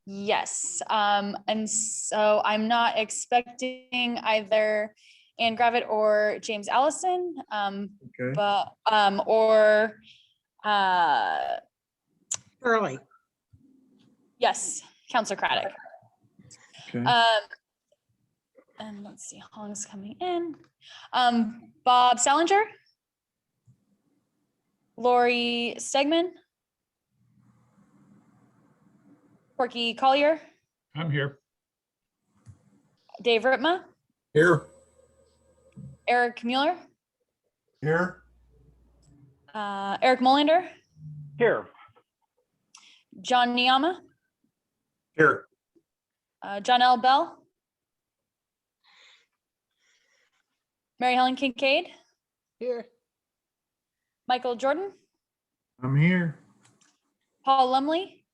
Yes, and so I'm not expecting either Ann Gravitt or James Allison, Okay. but, or, Early. yes, Counselor Craddock. Okay. And let's see, Hong's coming in. Bob Salinger, Lori Stegman, Corky Collier, I'm here. Dave Ritma, Here. Eric Mueller, Here. Eric Molander, Here. John Niama, Here. John L. Bell, Mary Helen Kincaid, Here. Michael Jordan, I'm here. Paul Lumley,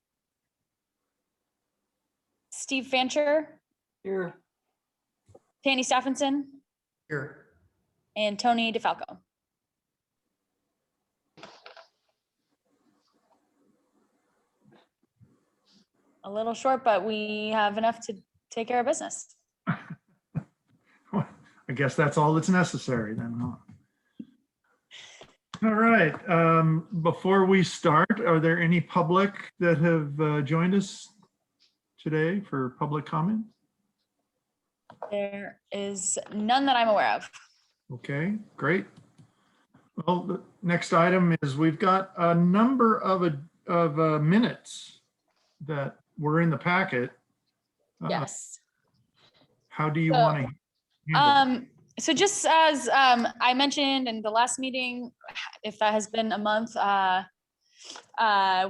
Steve Fancher, Here. Tanny Stephenson, Here. and Tony DeFalco. A little short, but we have enough to take care of business. I guess that's all that's necessary then, huh? All right, before we start, are there any public that have joined us today for public comment? There is none that I'm aware of. Okay, great. Well, the next item is we've got a number of minutes that were in the packet. Yes. How do you So, want to? So just as I mentioned in the last meeting, if that has been a month,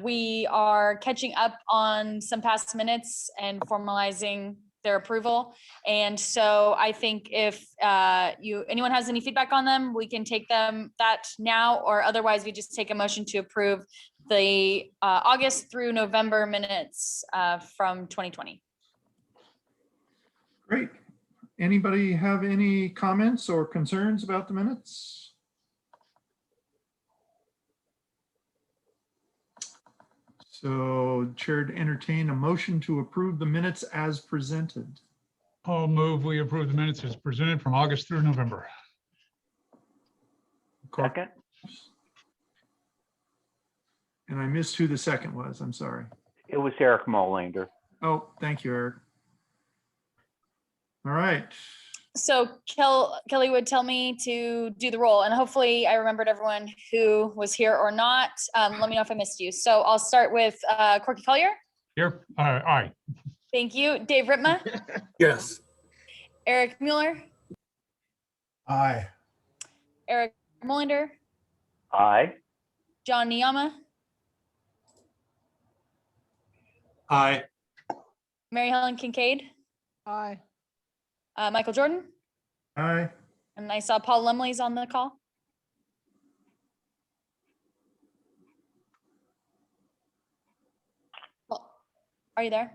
we are catching up on some past minutes and formalizing their approval. And so I think if anyone has any feedback on them, we can take that now, or otherwise we just take a motion to approve the August through November minutes from 2020. Great. Anybody have any comments or concerns about the minutes? So Chair to entertain a motion to approve the minutes as presented. I'll move we approve the minutes as presented from August through November. Second. And I missed who the second was. I'm sorry. It was Eric Molander. Oh, thank you, Eric. All right. So Kelly would tell me to do the roll, and hopefully I remembered everyone who was here or not. Let me know if I missed you. So I'll start with Corky Collier. Here, aye. Thank you. Dave Ritma, Yes. Eric Mueller, Aye. Eric Molander, Aye. John Niama, Aye. Mary Helen Kincaid, Aye. Michael Jordan, Aye. and I saw Paul Lumley's on the call. Paul, are you there?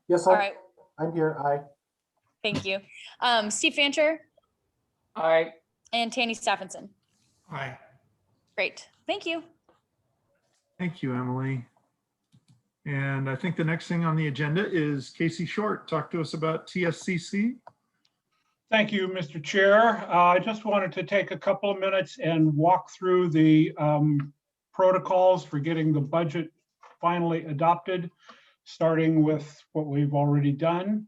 Yes, All right, I'm here. Aye. thank you. Steve Fancher Aye. and Tanny Stephenson. Aye. Great, thank you. Thank you, Emily. And I think the next thing on the agenda is Casey Short. Talk to us about TSCC. Thank you, Mr. Chair. I just wanted to take a couple of minutes and walk through the protocols for getting the budget finally adopted, starting with what we've already done.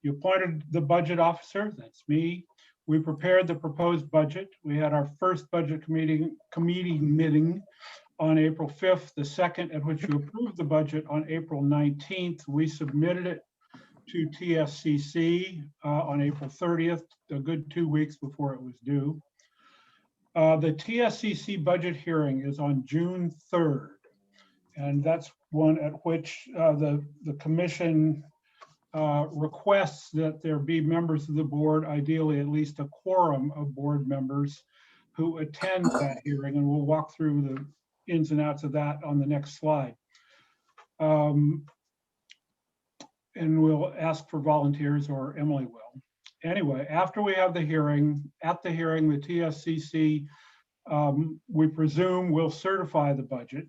You appointed the budget officer, that's me. We prepared the proposed budget. We had our first budget committee meeting on April 5th, the second at which you approved the budget on April 19th. We submitted it to TSCC on April 30th, a good 2 weeks before it was due. The TSCC budget hearing is on June 3rd, and that's one at which the commission requests that there be members of the board, ideally at least a quorum of board members who attend that hearing, and we'll walk through the ins and outs of that on the next slide. And we'll ask for volunteers, or Emily will. Anyway, after we have the hearing, the TSCC, we presume will certify the budget.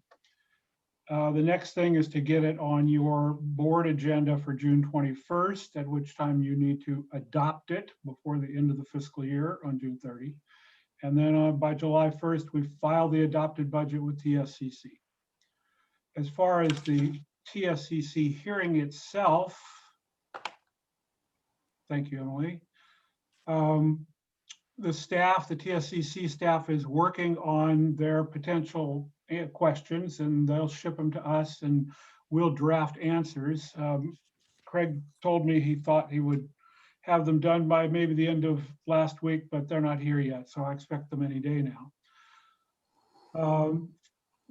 The next thing is to get it on your board agenda for June 21st, at which time you need to adopt it before the end of the fiscal year on June 30. And then by July 1st, we file the adopted budget with TSCC. As far as the TSCC hearing itself, thank you, Emily. The staff, the TSCC staff is working on their potential questions, and they'll ship them to us and we'll draft answers. Craig told me he thought he would have them done by maybe the end of last week, but they're not here yet, so I expect them any day now.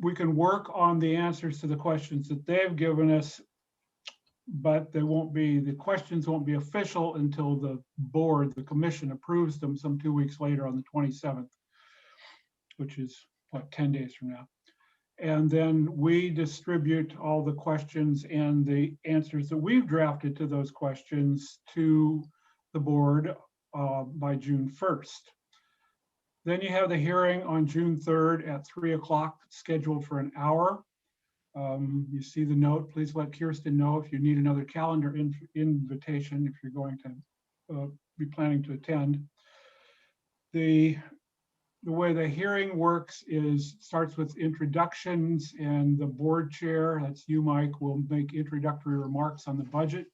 We can work on the answers to the questions that they've given us, but the questions won't be official until the board, the commission, approves them some 2 weeks later on the 27th, which is what, 10 days from now. And then we distribute all the questions and the answers that we've drafted to those questions to the board by June 1st. Then you have the hearing on June 3rd at 3 o'clock, scheduled for an hour. You see the note. Please let Kirsten know if you need another calendar invitation if you're going to be planning to attend. The way the hearing works is starts with introductions, and the board chair, that's you, Mike, will make introductory remarks on the budget.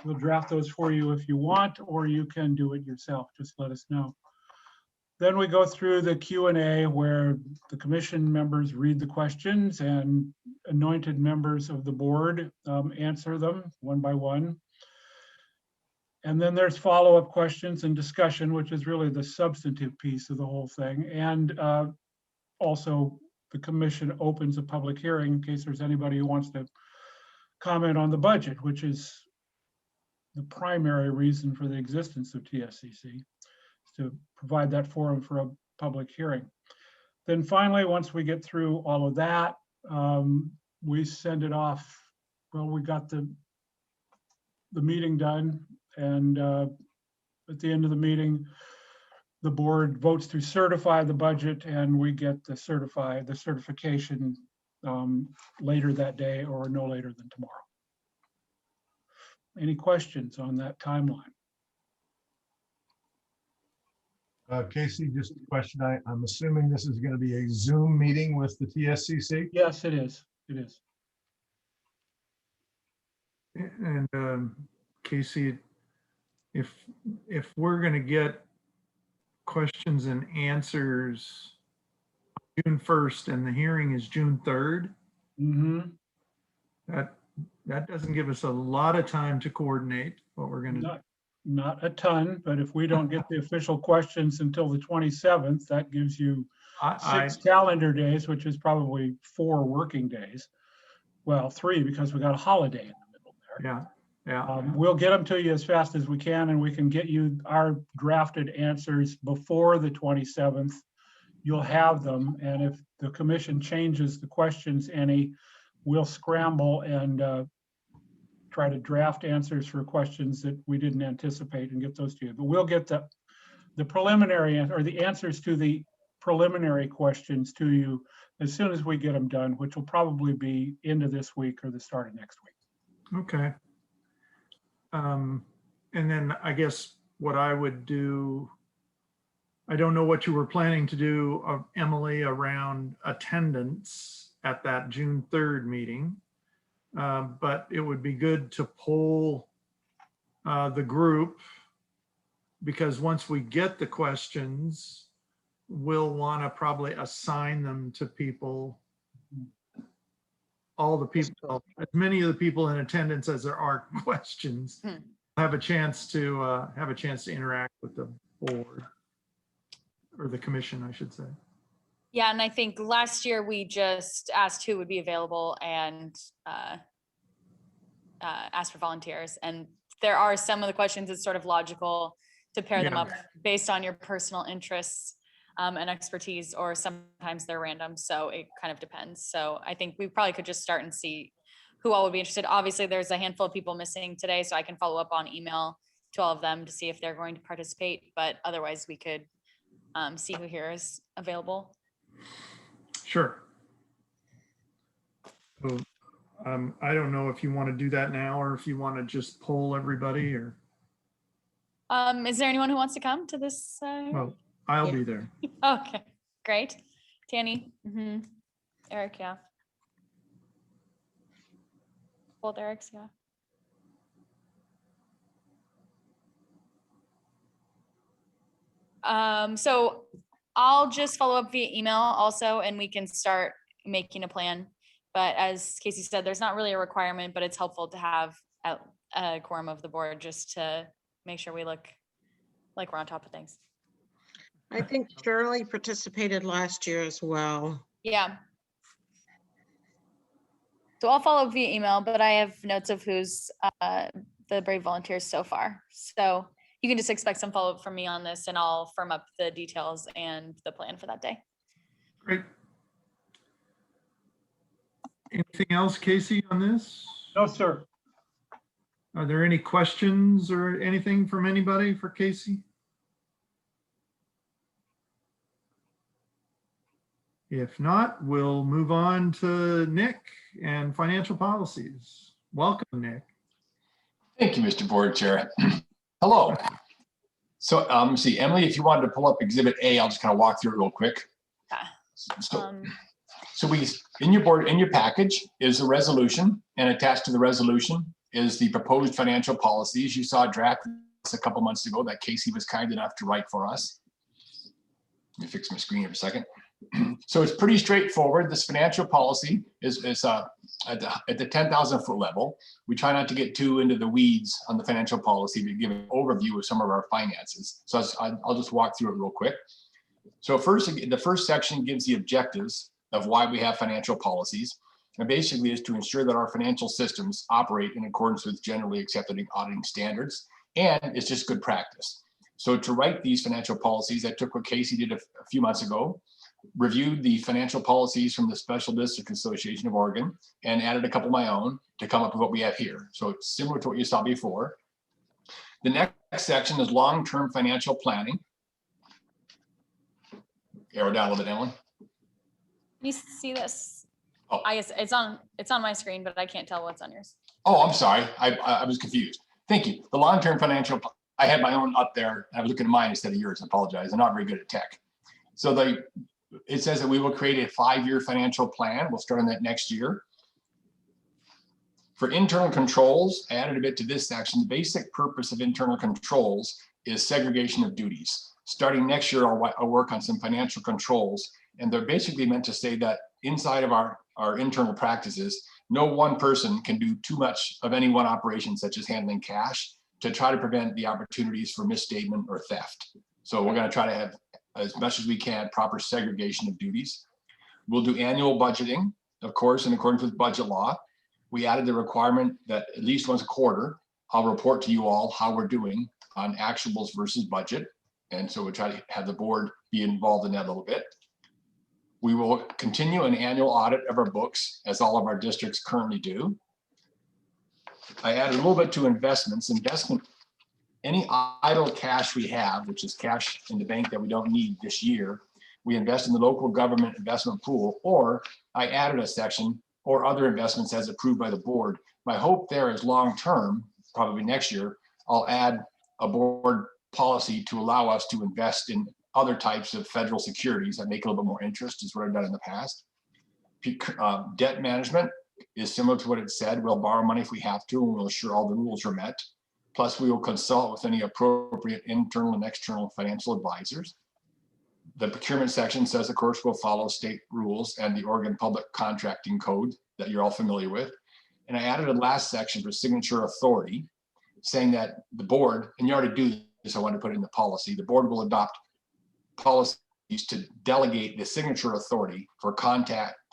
We'll draft those for you if you want, or you can do it yourself. Just let us know. Then we go through the Q&A where the commission members read the questions and anointed members of the board answer them one by one. And then there's follow-up questions and discussion, which is really the substantive piece of the whole thing. And also the commission opens a public hearing in case there's anybody who wants to comment on the budget, which is the primary reason for the existence of TSCC. To provide that forum for a public hearing. Then finally, once we get through all of that, we send it off. Well, we got the meeting done, and at the end of the meeting, the board votes to certify the budget, and we get the certification later that day or no later than tomorrow. Any questions on that timeline? Casey, just a question. I'm assuming this is going to be a Zoom meeting with the TSCC? Yes, it is. It is. And Casey, if we're going to get questions and answers June 1st and the hearing is June 3rd, that doesn't give us a lot of time to coordinate what we're going to do. Not a ton, but if we don't get the official questions until the 27th, that gives you 6 calendar days, which is probably 4 working days. Well, 3 because we got a holiday in the middle there. Yeah. We'll get them to you as fast as we can, and we can get you our drafted answers before the 27th. You'll have them, and if the commission changes the questions any, we'll scramble and try to draft answers for questions that we didn't anticipate and get those to you. But we'll get the preliminary or the answers to the preliminary questions to you as soon as we get them done, which will probably be into this week or the start of next week. Okay. And then I guess what I would do, I don't know what you were planning to do, Emily, around attendance at that June 3rd meeting. But it would be good to poll the group, because once we get the questions, we'll want to probably assign them to people, all the people, as many of the people in attendance as there are questions, have a chance to interact with the board or the commission, I should say. Yeah, and I think last year we just asked who would be available and asked for volunteers. And there are some of the questions it's sort of logical to pair them up based on your personal interests and expertise, or sometimes they're random. So it kind of depends. So I think we probably could just start and see who all would be interested. Obviously, there's a handful of people missing today, so I can follow up on email to all of them to see if they're going to participate. But otherwise, we could see who here is available. Sure. So I don't know if you want to do that now or if you want to just poll everybody or, Is there anyone who wants to come to this? well, I'll be there. Okay, great. Tanny, Eric, yeah. Both Erics, yeah. So I'll just follow up via email also, and we can start making a plan. But as Casey said, there's not really a requirement, but it's helpful to have a quorum of the board just to make sure we look like we're on top of things. I think Shirley participated last year as well. Yeah. So I'll follow up via email, but I have notes of who's the brave volunteers so far. So you can just expect some follow-up from me on this, and I'll firm up the details and the plan for that day. Great. Anything else, Casey, on this? No, sir. Are there any questions or anything from anybody for Casey? If not, we'll move on to Nick and financial policies. Welcome, Nick. Thank you, Mr. Board Chair. Hello. So see, Emily, if you wanted to pull up Exhibit A, I'll just kind of walk through it real quick. So we, in your package is a resolution, and attached to the resolution is the proposed financial policies. You saw a draft a couple months ago that Casey was kind enough to write for us. Let me fix my screen for a second. So it's pretty straightforward. This financial policy is at the 10,000 foot level. We try not to get too into the weeds on the financial policy, but give an overview of some of our finances. So I'll just walk through it real quick. So first, the first section gives the objectives of why we have financial policies. And basically is to ensure that our financial systems operate in accordance with generally accepted auditing standards, and it's just good practice. So to write these financial policies, I took what Casey did a few months ago, reviewed the financial policies from the Special District Association of Oregon, and added a couple of my own to come up with what we have here. So it's similar to what you saw before. The next section is long-term financial planning. Arrow down a little bit, Ellen. You see this? Oh. I guess it's on my screen, but I can't tell what's on yours. Oh, I'm sorry. I was confused. Thank you. The long-term financial, I had my own up there. I was looking at mine instead of yours. I apologize. I'm not very good at tech. So it says that we will create a 5-year financial plan. We'll start on that next year. For internal controls, I added a bit to this section. The basic purpose of internal controls is segregation of duties. Starting next year, I'll work on some financial controls, and they're basically meant to say that inside of our internal practices, no one person can do too much of any one operation, such as handling cash, to try to prevent the opportunities for misstatement or theft. So we're going to try to have, as much as we can, proper segregation of duties. We'll do annual budgeting, of course, in accordance with budget law. We added the requirement that at least once a quarter, I'll report to you all how we're doing on actuals versus budget. And so we'll try to have the board be involved in that a little bit. We will continue an annual audit of our books, as all of our districts currently do. I added a little bit to investments. Any idle cash we have, which is cash in the bank that we don't need this year, we invest in the local government investment pool, or I added a section, or other investments as approved by the board. My hope there is long-term, probably next year, I'll add a board policy to allow us to invest in other types of federal securities that make a little bit more interest, is what I've done in the past. Debt management is similar to what it said. We'll borrow money if we have to, and we'll ensure all the rules are met. Plus, we will consult with any appropriate internal and external financial advisors. The procurement section says, of course, we'll follow state rules and the Oregon Public Contracting Code that you're all familiar with. And I added a last section for signature authority, saying that the board, and you already do this, I want to put it in the policy, the board will adopt policies to delegate the signature authority for contracts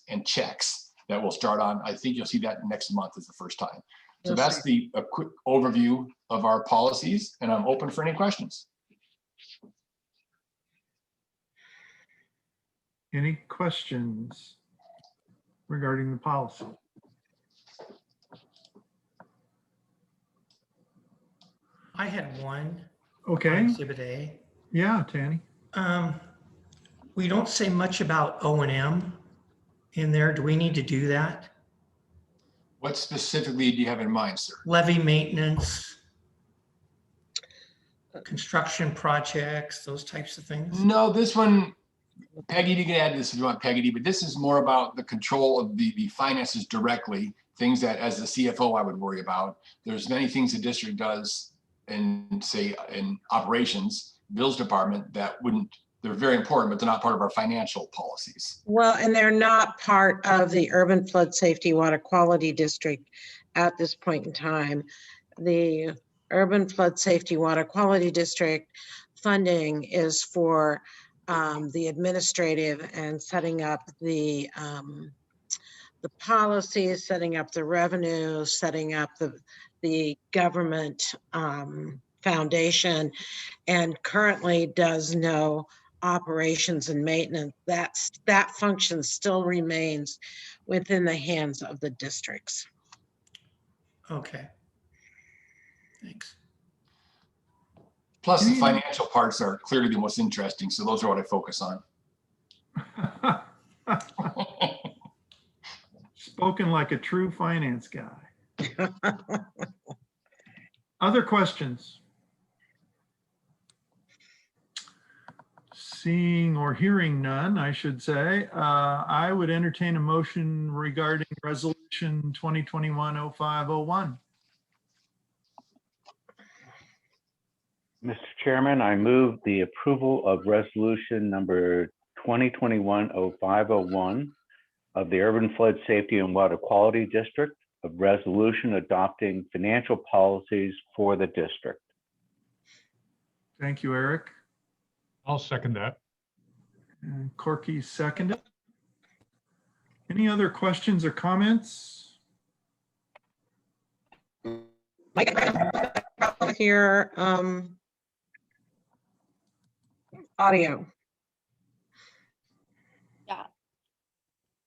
and checks that will start on. I think you'll see that next month is the first time. So that's a quick overview of our policies, and I'm open for any questions. Any questions regarding the policy? I had one. Okay. On Exhibit A. Yeah, Tanny. We don't say much about O&M. in there. Do we need to do that? What specifically do you have in mind, sir? Levy maintenance, construction projects, those types of things? No, this one, Peggy, you can add this if you want, Peggy, but this is more about the control of the finances directly, things that as the CFO I would worry about. There's many things the district does in, say, in operations, bills department that wouldn't, they're very important, but they're not part of our financial policies. Well, and they're not part of the Urban Flood Safety Water Quality District at this point in time. The Urban Flood Safety Water Quality District funding is for the administrative and setting up the policies, setting up the revenue, setting up the government foundation, and currently does no operations and maintenance. That function still remains within the hands of the districts. Okay. Thanks. Plus the financial parts are clearly the most interesting. So those are what I focus on. Spoken like a true finance guy. Other questions? Seeing or hearing none, I should say, I would entertain a motion regarding resolution 2021-0501. Mr. Chairman, I move the approval of resolution number 2021-0501 of the Urban Flood Safety and Water Quality District, of resolution adopting financial policies for the district. Thank you, Eric. I'll second that. And Corky seconded. Any other questions or comments? Here, audio. Yeah.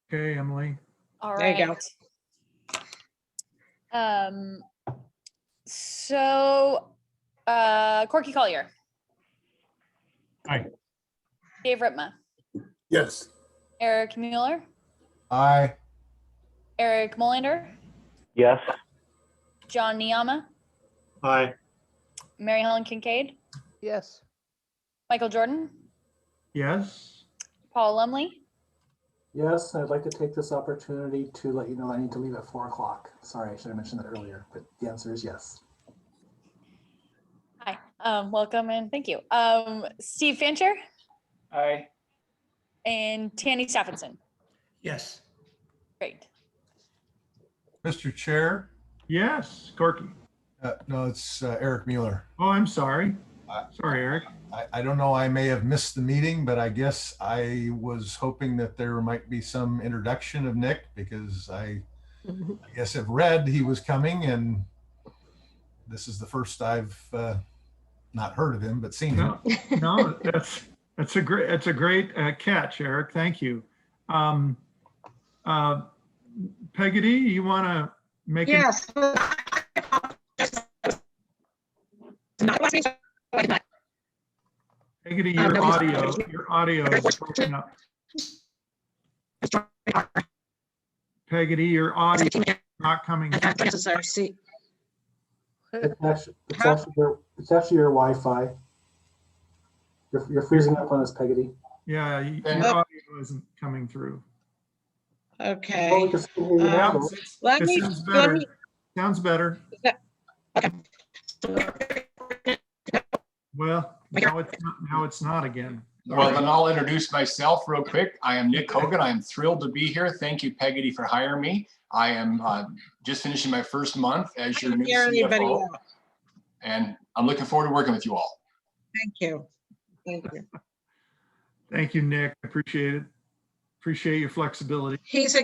Okay, Emily. All There you right. go. So, Corky Collier, Aye. Dave Ritma, Yes. Eric Mueller, Aye. Eric Molander, Yes. John Niama, Aye. Mary Helen Kincaid, Yes. Michael Jordan, Yes. Paul Lumley, Yes, I'd like to take this opportunity to let you know I need to leave at 4 o'clock. Sorry, I should have mentioned that earlier, but the answer is yes. hi, welcome and thank you. Steve Fancher Aye. and Tanny Stephenson. Yes. Great. Mr. Chair, Yes, Corky. no, it's Eric Mueller. Oh, I'm sorry. Sorry, Eric. I don't know, I may have missed the meeting, but I guess I was hoping that there might be some introduction of Nick, because I guess have read he was coming, and this is the first I've not heard of him, but seen him. No, that's a great catch, Eric. Thank you. Peggotty, you want to make it? Yes. Peggotty, your audio is broken up. Peggotty, your audio is not coming. This is our seat. It's actually your Wi-Fi. You're freezing up on us, Peggotty. Yeah, your audio isn't coming through. Okay. Well, we can still hear you now, though. Let It me, sounds let better. me, Sounds better. okay. Well, now it's not again. Well, then I'll introduce myself real quick. I am Nick Hogan. I am thrilled to be here. Thank you, Peggotty, for hiring me. I am just finishing my first month as your new Hear anybody CFO, else? and I'm looking forward to working with you all. Thank you. Thank you. Thank you, Nick. Appreciate it. Appreciate your flexibility. He's a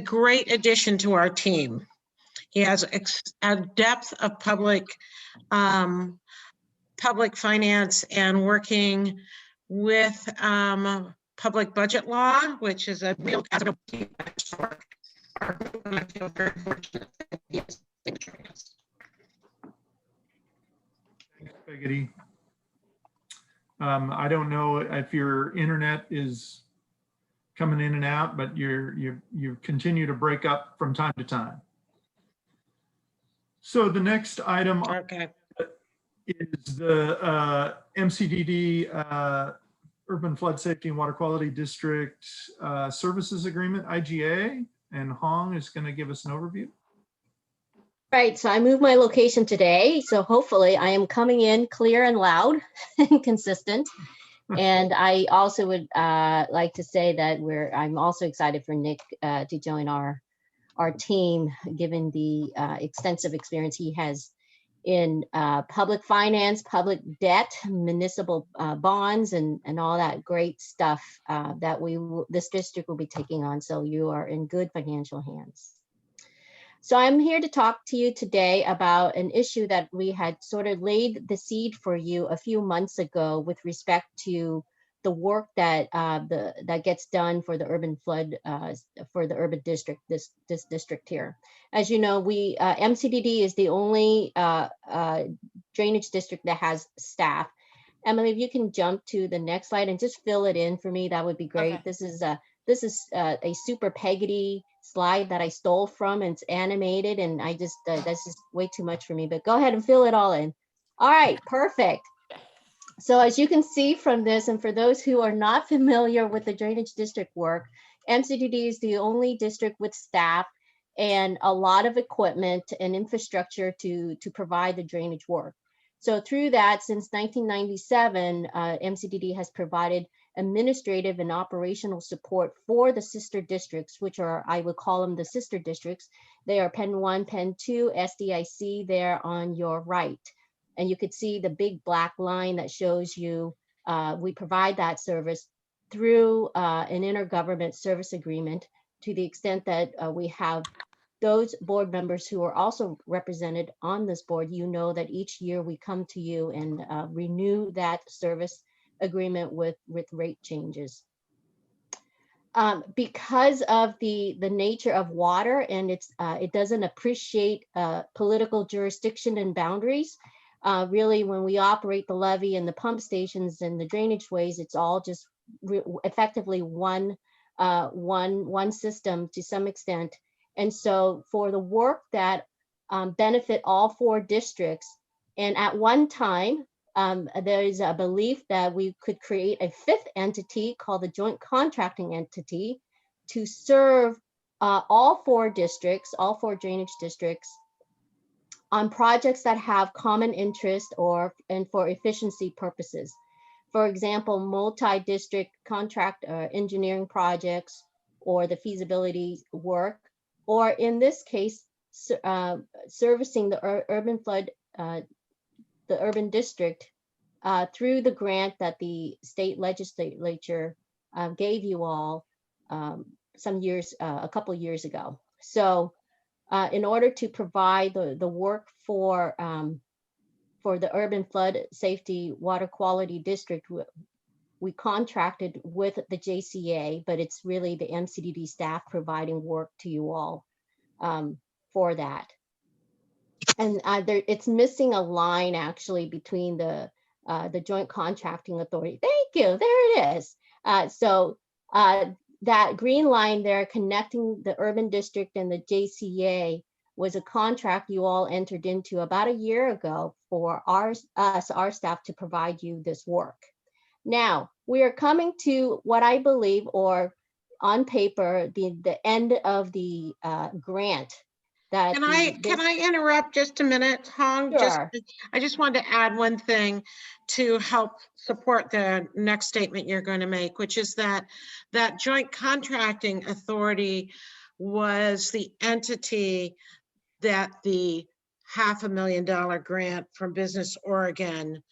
great addition to our team. He has a depth of public finance and working with public budget law, which is a real capital. I feel very fortunate that he has been joining us. Thanks, Peggotty. I don't know if your internet is coming in and out, but you continue to break up from time to time. So the next item Okay. is the MCDD Urban Flood Safety and Water Quality District Services Agreement, IGA, and Hong is going to give us an overview. Right, so I moved my location today, so hopefully I am coming in clear and loud and consistent. And I also would like to say that I'm also excited for Nick to join our team, given the extensive experience he has in public finance, public debt, municipal bonds, and all that great stuff that this district will be taking on. So you are in good financial hands. So I'm here to talk to you today about an issue that we had sort of laid the seed for you a few months ago with respect to the work that that gets done for the urban flood for the urban district, this district here. As you know, we MCDD is the only drainage district that has staff. Emily, if you can jump to the next slide and just fill it in for me, that would be great. Okay. This is a super peggedy slide that I stole from, and it's animated, and I just that's just way too much for me, but go ahead and fill it all in. All right, perfect. So as you can see from this, and for those who are not familiar with the drainage district work, MCDD is the only district with staff and a lot of equipment and infrastructure to provide the drainage work. So through that, since 1997, MCDD has provided administrative and operational support for the sister districts, which are, I would call them the sister districts. They are Penn 1, Penn 2, SDIC there on your right. And you could see the big black line that shows you we provide that service through an intergovernment service agreement, to the extent that we have those board members who are also represented on this board. You know that each year we come to you and renew that service agreement with rate changes. Because of the nature of water, and it doesn't appreciate political jurisdiction and boundaries. Really, when we operate the levee and the pump stations and the drainage ways, it's all just effectively one system to some extent. And so for the work that benefit all 4 districts, and at one time, there is a belief that we could create a 5th entity called the joint contracting entity to serve all 4 districts, all 4 drainage districts, on projects that have common interest and for efficiency purposes. For example, multi-district contract engineering projects, or the feasibility work, or in this case, servicing the urban flood, the urban district through the grant that the state legislature gave you all a couple years ago. So in order to provide the work for the urban flood safety water quality district, we contracted with the JCA, but it's really the MCDD staff providing work to you all for that. And it's missing a line actually between the joint contracting authority. Thank you, there it is. So that green line there connecting the urban district and the JCA was a contract you all entered into about a year ago for our staff to provide you this work. Now, we are coming to what I believe, or on paper, the end of the grant. That Can I interrupt just a minute, Hong? Sure. I just wanted to add one thing to help support the next statement you're going to make, which is that joint contracting authority was the entity that the $500,000 grant from Business Oregon,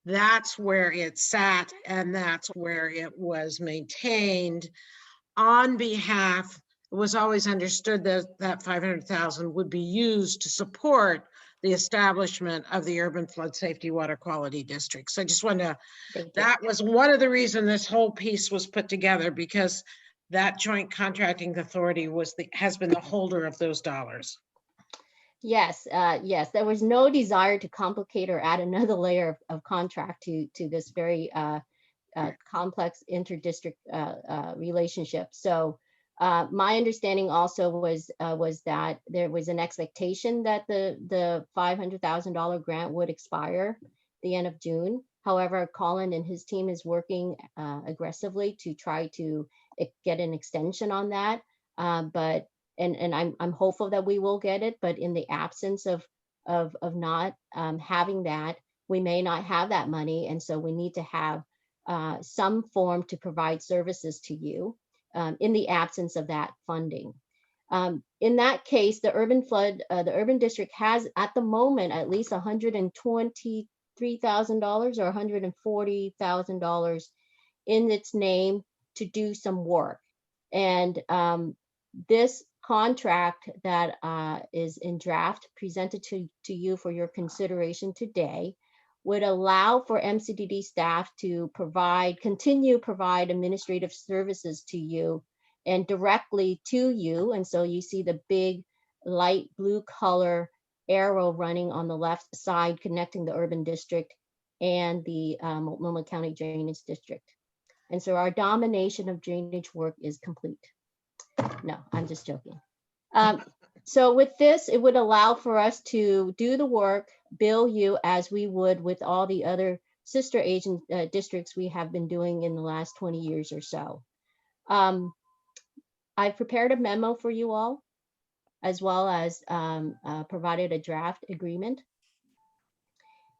that's where it sat, and that's where it was maintained on behalf. It was always understood that 500,000 would be used to support the establishment of the Urban Flood Safety Water Quality District. So I just wanted to, that was one of the reasons this whole piece was put together, because that joint contracting authority has been the holder of those dollars. Yes, yes, there was no desire to complicate or add another layer of contract to this very complex inter-district relationship. So my understanding also was that there was an expectation that the $500,000 grant would expire the end of June. However, Colin and his team is working aggressively to try to get an extension on that. But I'm hopeful that we will get it. But in the absence of not having that, we may not have that money, and so we need to have some form to provide services to you in the absence of that funding. In that case, the urban district has at the moment at least $123,000 or $140,000 in its name to do some work. And this contract that is in draft presented to you for your consideration today would allow for MCDD staff to continue provide administrative services to you and directly to you. And so you see the big light blue color arrow running on the left side connecting the urban district and the Multnomah County Drainage District. And so our domination of drainage work is complete. No, I'm just joking. So with this, it would allow for us to do the work, bill you as we would with all the other sister agent districts we have been doing in the last 20 years or so. I've prepared a memo for you all, as well as provided a draft agreement.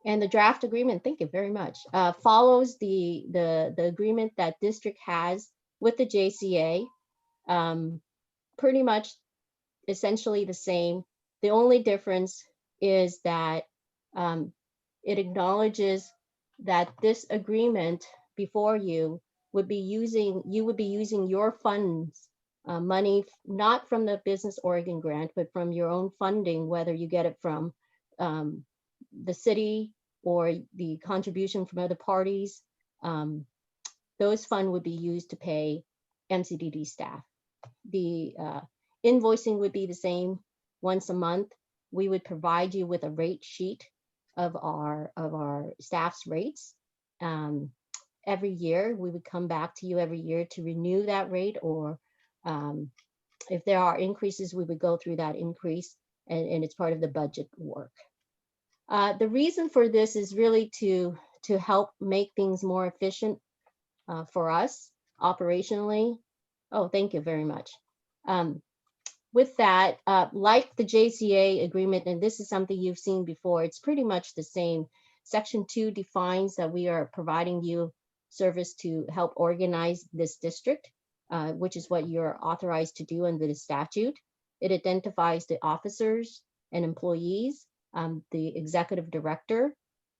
And the draft agreement, thank you very much, follows the agreement that district has with the JCA. Pretty much essentially the same. The only difference is that it acknowledges that this agreement before you would be using your funds, money, not from the Business Oregon grant, but from your own funding, whether you get it from the city or the contribution from other parties. Those funds would be used to pay MCDD staff. The invoicing would be the same once a month. We would provide you with a rate sheet of our staff's rates. Every year, we would come back to you every year to renew that rate, or if there are increases, we would go through that increase, and it's part of the budget work. The reason for this is really to help make things more efficient for us operationally. Oh, thank you very much. With that, like the JCA agreement, and this is something you've seen before, it's pretty much the same. Section 2 defines that we are providing you service to help organize this district, which is what you're authorized to do under the statute. It identifies the officers and employees. The executive director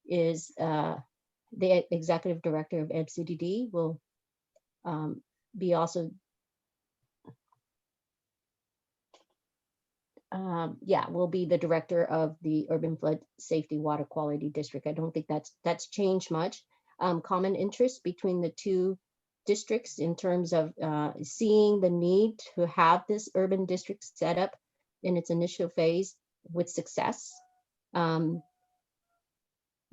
is the executive director of MCDD will be also will be the director of the Urban Flood Safety Water Quality District. I don't think that's changed much. Common interest between the two districts in terms of seeing the need to have this urban district set up in its initial phase with success.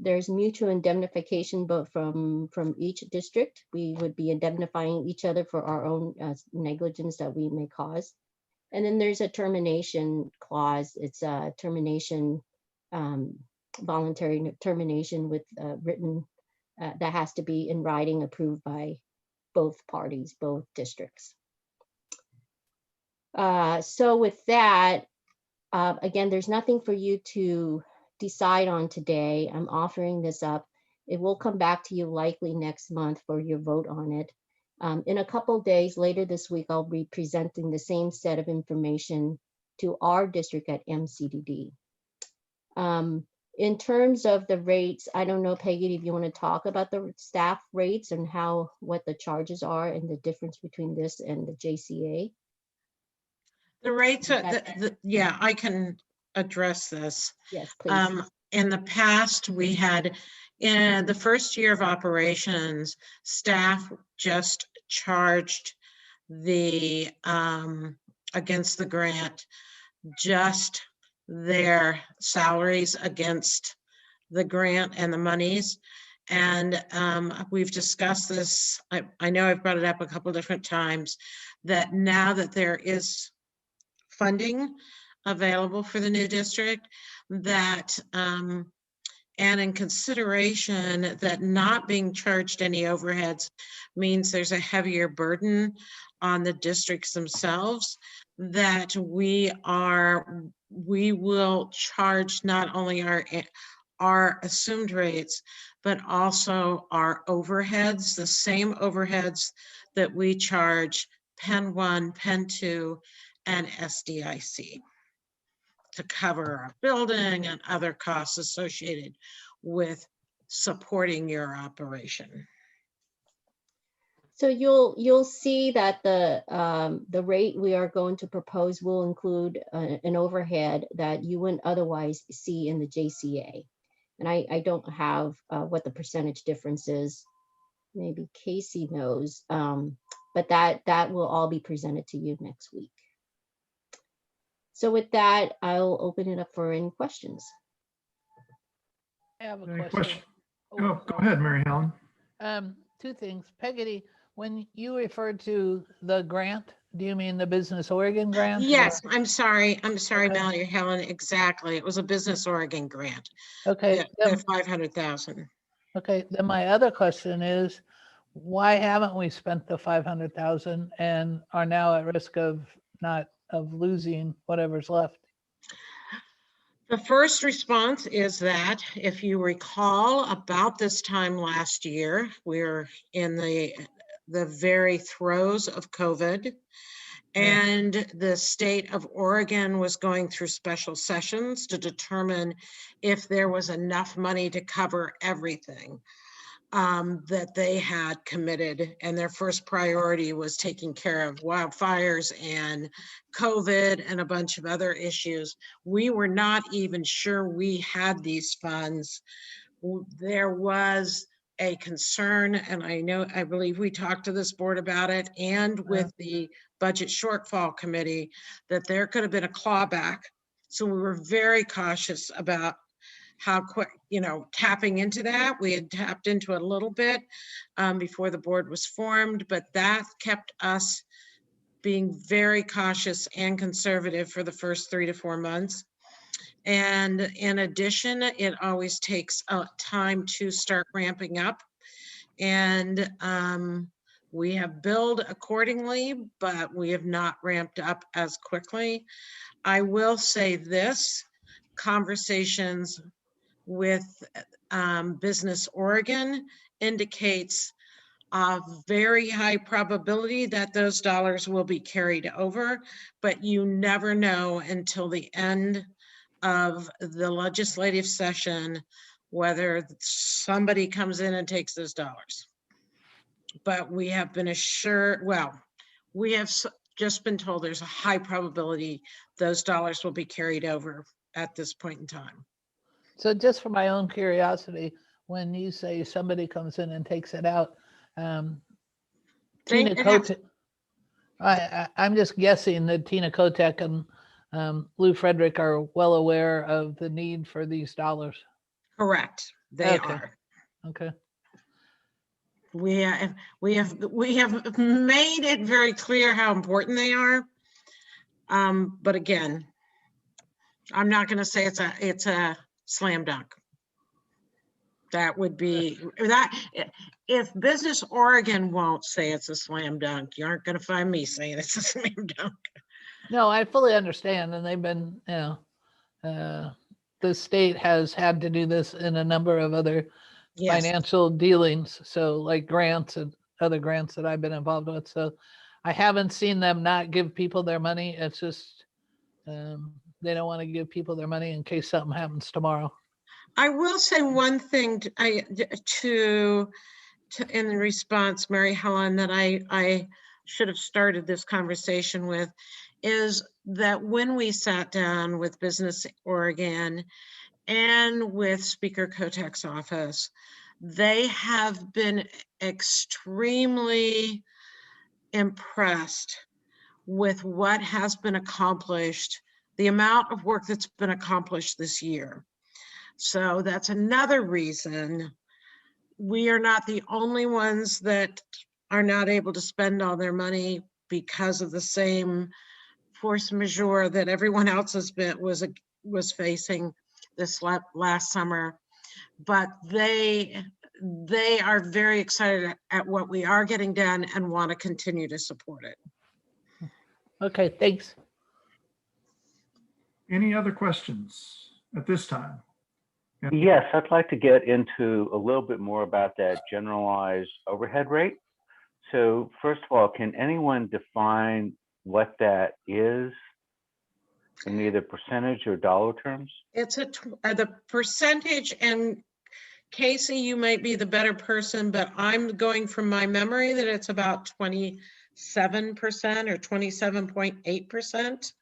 There's mutual indemnification both from each district. We would be indemnifying each other for our own negligence that we may cause. And then there's a termination clause. It's a termination, voluntary termination with written, that has to be in writing approved by both parties, both districts. So with that, again, there's nothing for you to decide on today. I'm offering this up. It will come back to you likely next month for your vote on it. In a couple of days later this week, I'll be presenting the same set of information to our district at MCDD. In terms of the rates, I don't know, Peggy, if you want to talk about the staff rates and what the charges are and the difference between this and the JCA. The rates are, yeah, I can address this. Yes, please. In the past, we had, in the first year of operations, staff just charged the, against the grant, just their salaries against the grant and the monies. And we've discussed this. I know I've brought it up a couple different times, that now that there is funding available for the new district, that and in consideration that not being charged any overheads means there's a heavier burden on the districts themselves, that we will charge not only our assumed rates, but also our overheads, the same overheads that we charge Penn 1, Penn 2, and SDIC, to cover our building and other costs associated with supporting your operation. So you'll see that the rate we are going to propose will include an overhead that you wouldn't otherwise see in the JCA. And I don't have what the percentage difference is. Maybe Casey knows, but that will all be presented to you next week. So with that, I'll open it up for any questions. I have a Any question. Oh, go ahead, Mary Helen. Two things. Peggotty, when you referred to the grant, do you mean the Business Oregon grant? Yes, I'm sorry, Okay. Mallory Helen, exactly. It was a Business Oregon grant. Okay. The 500,000. Okay, then my other question is, why haven't we spent the 500,000 and are now at risk of losing whatever's left? The first response is that, if you recall, about this time last year, we're in the very throes of COVID, and the state of Oregon was going through special sessions to determine if there was enough money to cover everything that they had committed. And their first priority was taking care of wildfires and COVID and a bunch of other issues. We were not even sure we had these funds. There was a concern, and I believe we talked to this board about it, and with the budget shortfall committee, that there could have been a clawback. So we were very cautious about how quick, tapping into that. We had tapped into it a little bit before the board was formed, but that kept us being very cautious and conservative for the first 3 to 4 months. And in addition, it always takes time to start ramping up. And we have billed accordingly, but we have not ramped up as quickly. I will say this, conversations with Business Oregon indicates a very high probability that those dollars will be carried over, but you never know until the end of the legislative session whether somebody comes in and takes those dollars. But we have been assured, we have just been told there's a high probability those dollars will be carried over at this point in time. So just for my own curiosity, when you say somebody comes in and takes it out, Tina Kotek, I'm just guessing that Tina Kotek and Lou Frederick are well aware of the need for these dollars. Correct, they are. Okay. We have made it very clear how important they are. But again, I'm not going to say it's a slam dunk. That would be that. If Business Oregon won't say it's a slam dunk, you aren't going to find me saying it's a slam dunk. No, I fully understand, and they've been, the state has had to do this in a number of other financial dealings. So like grants and other grants that I've been involved with. So I haven't seen them not give people their money. It's just they don't want to give people their money in case something happens tomorrow. I will say one thing in response, Mary Helen, that I should have started this conversation with, is that when we sat down with Business Oregon and with Speaker Kotek's office, they have been extremely impressed with what has been accomplished, the amount of work that's been accomplished this year. So that's another reason we are not the only ones that are not able to spend all their money because of the same force majeure that everyone else was facing this last summer. But they are very excited at what we are getting done and want to continue to support it. Okay, thanks. Any other questions at this time? Yes, I'd like to get into a little bit more about that generalized overhead rate. So first of all, can anyone define what that is in either percentage or dollar terms? It's the percentage, and Casey, you might be the better person, but I'm going from my memory that it's about 27% or 27.8%.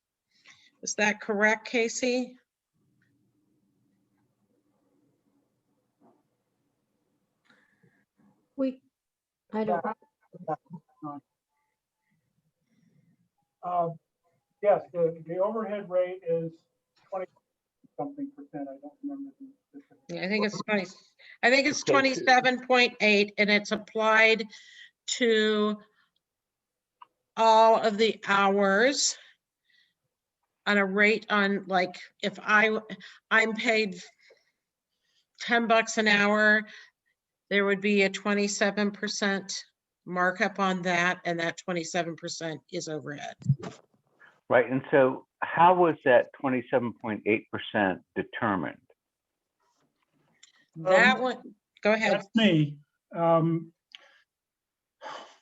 Is that correct, Casey? I don't. Yes, the overhead rate is 20 something percent. I don't remember the specific. Yeah, I think it's 20. I think it's 27.8, and it's applied to all of the hours on a rate on, like, if I'm paid $10 an hour, there would be a 27% markup on that, and that 27% is overhead. Right, and so how was that 27.8% determined? That one, go ahead. That's me.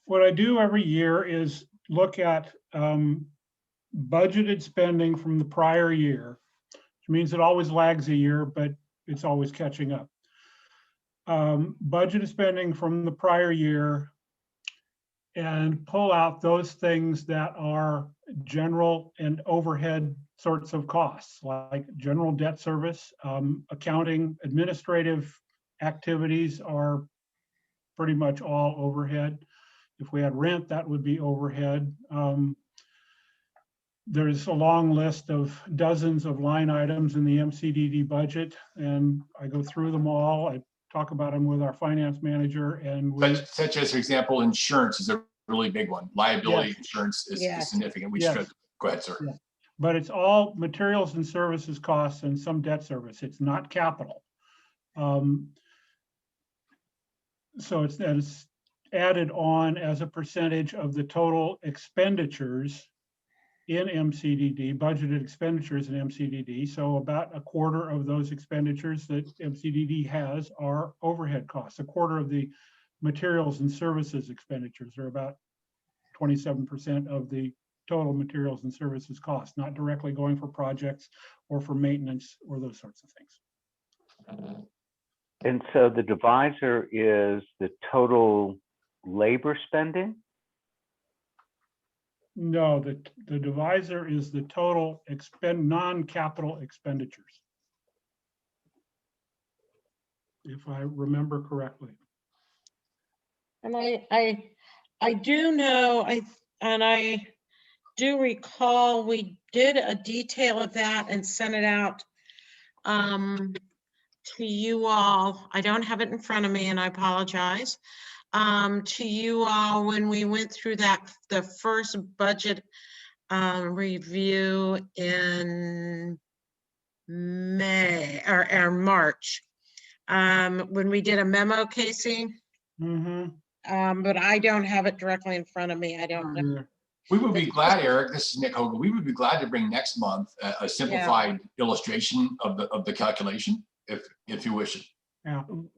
What I do every year is look at budgeted spending from the prior year, which means it always lags a year, but it's always catching up. Budgeted spending from the prior year and pull out those things that are general and overhead sorts of costs, like general debt service, accounting, administrative activities are pretty much all overhead. If we had rent, that would be overhead. There's a long list of dozens of line items in the MCDD budget, and I go through them all. I talk about them with our finance manager, and such as, for example, insurance is a really big one. Liability insurance is significant. We should go ahead, sir. Yes. But it's all materials and services costs and some debt service. It's not capital. So it's added on as a percentage of the total expenditures in MCDD, budgeted expenditures in MCDD. So about a quarter of those expenditures that MCDD has are overhead costs. A quarter of the materials and services expenditures are about 27% of the total materials and services costs, not directly going for projects or for maintenance or those sorts of things. And so the divisor is the total labor spending? No, the divisor is the total non-capital expenditures, if I remember correctly. And I do know, I do recall we did a detail of that and sent it out to you all. I don't have it in front of me, and I apologize. To you all when we went through the first budget review in May or March, when we did a memo, Casey. Mm-hmm. But I don't have it directly in front of me. I don't know. We would be glad, Eric, this is Nick Hogan. We would be glad to bring next month a simplified illustration of the calculation, if you wish.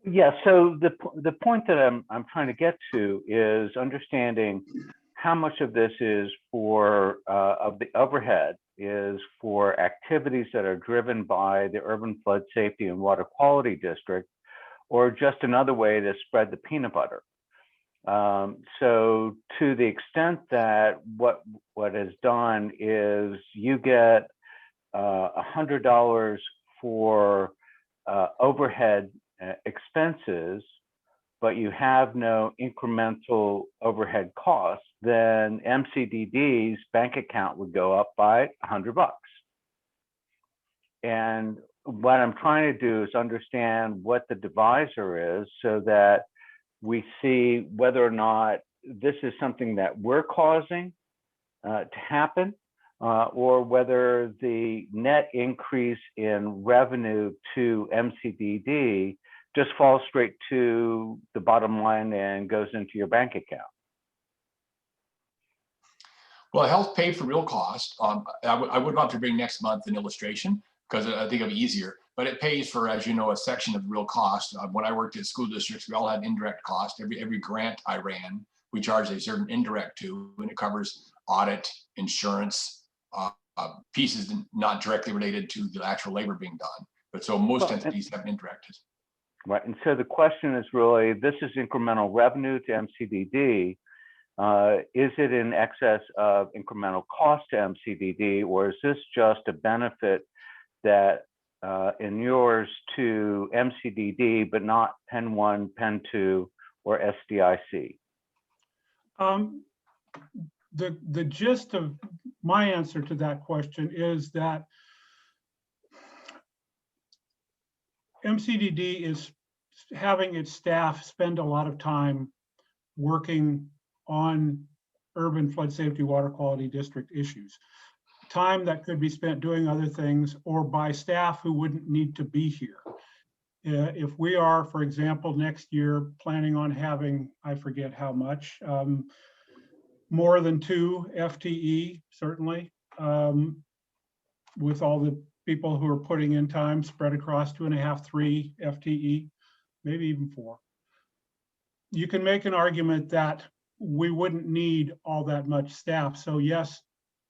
Yeah, so the point that I'm trying to get to is understanding how much of this is for of the overhead is for activities that are driven by the Urban Flood Safety and Water Quality District, or just another way to spread the peanut butter. So to the extent that what is done is you get $100 for overhead expenses, but you have no incremental overhead costs, then MCDD's bank account would go up by $100. And what I'm trying to do is understand what the divisor is so that we see whether or not this is something that we're causing to happen, or whether the net increase in revenue to MCDD just falls straight to the bottom line and goes into your bank account. Well, it helps pay for real cost. I would love to bring next month an illustration because I think it'll be easier, but it pays for, as you know, a section of real cost. When I worked at school districts, we all had indirect cost. Every grant I ran, we charged a certain indirect to, and it covers audit, insurance, pieces not directly related to the actual labor being done. But so most entities have an indirect. Right, and so the question is really, this is incremental revenue to MCDD. Is it in excess of incremental cost to MCDD, or is this just a benefit that inures to MCDD, but not Penn 1, Penn 2, or SDIC? The gist of my answer to that question is that MCDD is having its staff spend a lot of time working on urban flood safety water quality district issues. Time that could be spent doing other things or by staff who wouldn't need to be here. If we are, for example, next year planning on having, I forget how much, more than 2 FTE, certainly, with all the people who are putting in time spread across 2.5, 3 FTE, maybe even 4. You can make an argument that we wouldn't need all that much staff. So yes,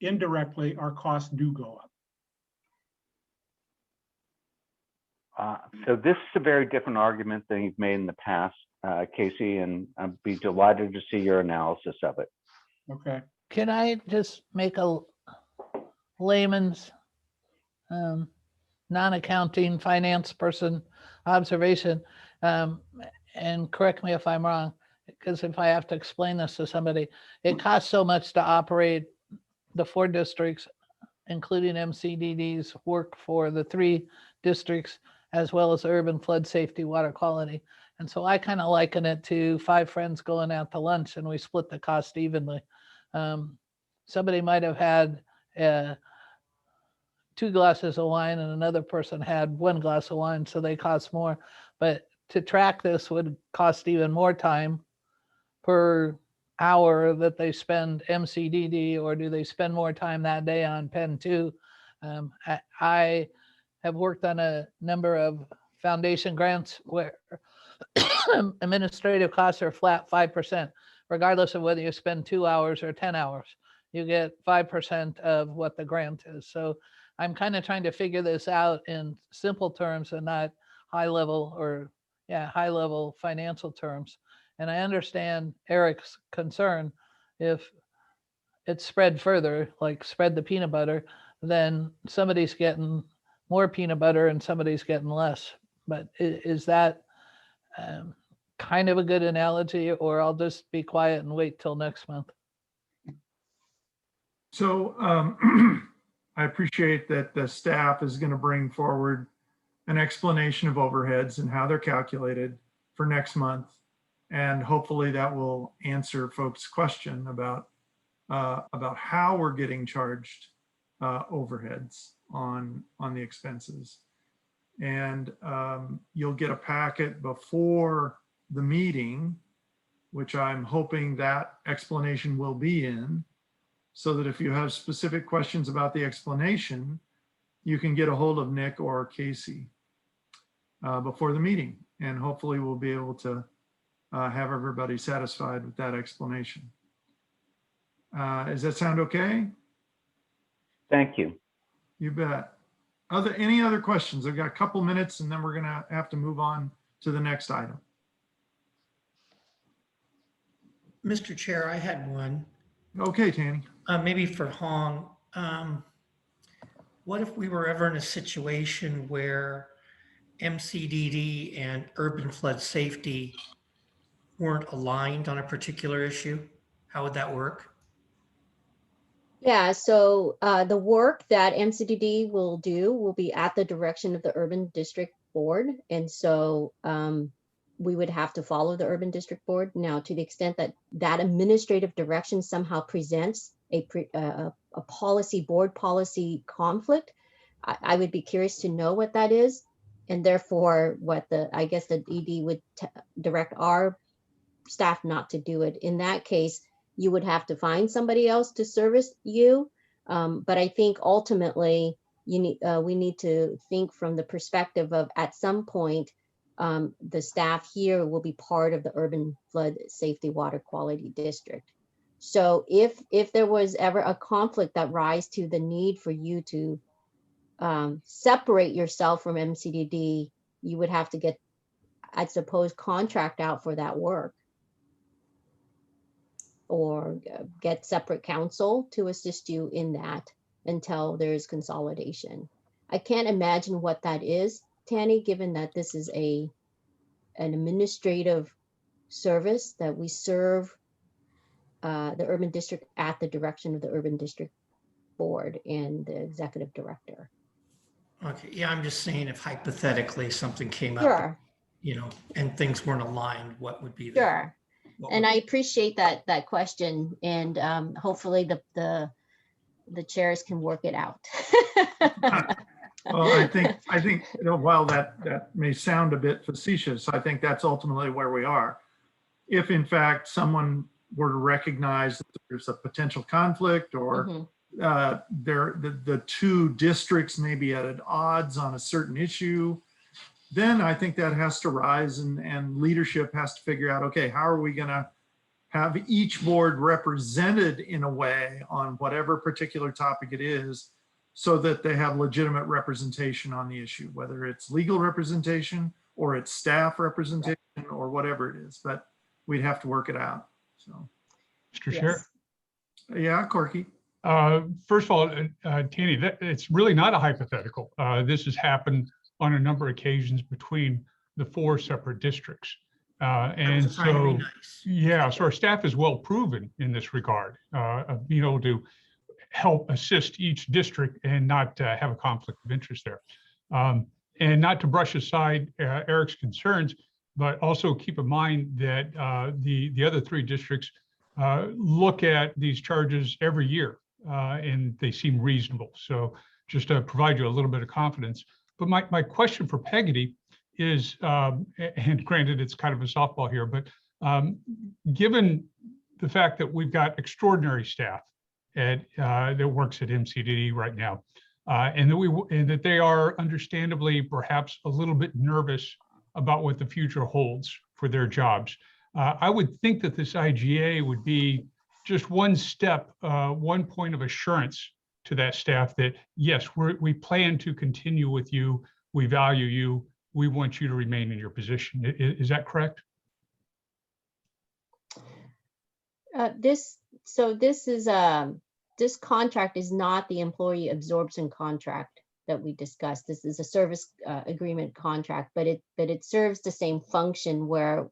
indirectly, our costs do go up. So this is a very different argument than you've made in the past, Casey, and I'd be delighted to see your analysis of it. Okay. Can I just make a layman's non-accounting finance person observation, and correct me if I'm wrong, because if I have to explain this to somebody, it costs so much to operate the 4 districts, including MCDD's work for the 3 districts, as well as urban flood safety water quality. And so I kind of liken it to 5 friends going out to lunch and we split the cost evenly. Somebody might have had 2 glasses of wine and another person had 1 glass of wine, so they cost more. But to track this would cost even more time per hour that they spend MCDD, or do they spend more time that day on Penn 2? I have worked on a number of foundation grants where administrative costs are flat 5%, regardless of whether you spend 2 hours or 10 hours. You get 5% of what the grant is. So I'm kind of trying to figure this out in simple terms and not high level financial terms. And I understand Eric's concern. If it's spread further, like spread the peanut butter, then somebody's getting more peanut butter and somebody's getting less. But is that kind of a good analogy, or I'll just be quiet and wait till next month? So I appreciate that the staff is going to bring forward an explanation of overheads and how they're calculated for next month. And hopefully that will answer folks' question about how we're getting charged overheads on the expenses. And you'll get a packet before the meeting, which I'm hoping that explanation will be in, so that if you have specific questions about the explanation, you can get a hold of Nick or Casey before the meeting. And hopefully we'll be able to have everybody satisfied with that explanation. Does that sound okay? Thank you. You bet. Any other questions? I've got a couple minutes and then we're gonna have to move on to the next item. Mr. Chair, I had one. Okay, Tanny. Maybe for Hong. What if we were ever in a situation where MCDD and urban flood safety weren't aligned on a particular issue? How would that work? Yeah, so the work that MCDD will do will be at the direction of the Urban District Board. And so we would have to follow the Urban District Board. Now, to the extent that that administrative direction somehow presents a policy, board policy conflict, I would be curious to know what that is. And therefore, I guess the ED would direct our staff not to do it. In that case, you would have to find somebody else to service you. But I think ultimately we need to think from the perspective of, at some point, the staff here will be part of the Urban Flood Safety Water Quality District. So if there was ever a conflict that rise to the need for you to separate yourself from MCDD, you would have to get, I suppose, contract out for that work, or get separate counsel to assist you in that until there is consolidation. I can't imagine what that is, Tanny, given that this is an administrative service that we serve the Urban District at the direction of the Urban District Board and the Executive Director. Okay, yeah, I'm just saying if hypothetically something came up, Sure. And things weren't aligned, what would be Sure. And I appreciate that question, and hopefully the chairs can work it out. Well, I think while that may sound a bit facetious, I think that's ultimately where we are. If in fact someone were to recognize that there's a potential conflict, or the two districts may be at odds on a certain issue, then I think that has to rise, and leadership has to figure out, okay, how are we going to have each board represented in a way on whatever particular topic it is, so that they have legitimate representation on the issue, whether it's legal representation or it's staff representation or whatever it is, but we'd have to work it out. So, Mr. Chair. Yeah, Corky. First of all, Tanny, it's really not a hypothetical. This has happened on a number of occasions between the 4 separate districts. And so, yeah, so our staff is well proven in this regard, of being able to help assist each district and not have a conflict of interest there. And not to brush aside Eric's concerns, but also keep in mind that the other 3 districts look at these charges every year, and they seem reasonable. So just to provide you a little bit of confidence. But my question for Peggy is, and granted it's kind of a softball here, but given the fact that we've got extraordinary staff that works at MCDD right now, and that they are understandably perhaps a little bit nervous about what the future holds for their jobs, I would think that this IGA would be just one step, one point of assurance to that staff that, yes, we plan to continue with you, we value you, we want you to remain in your position. Is that correct? This contract is not the employee absorption contract that we discussed. This is a service agreement contract, but it serves the same function, where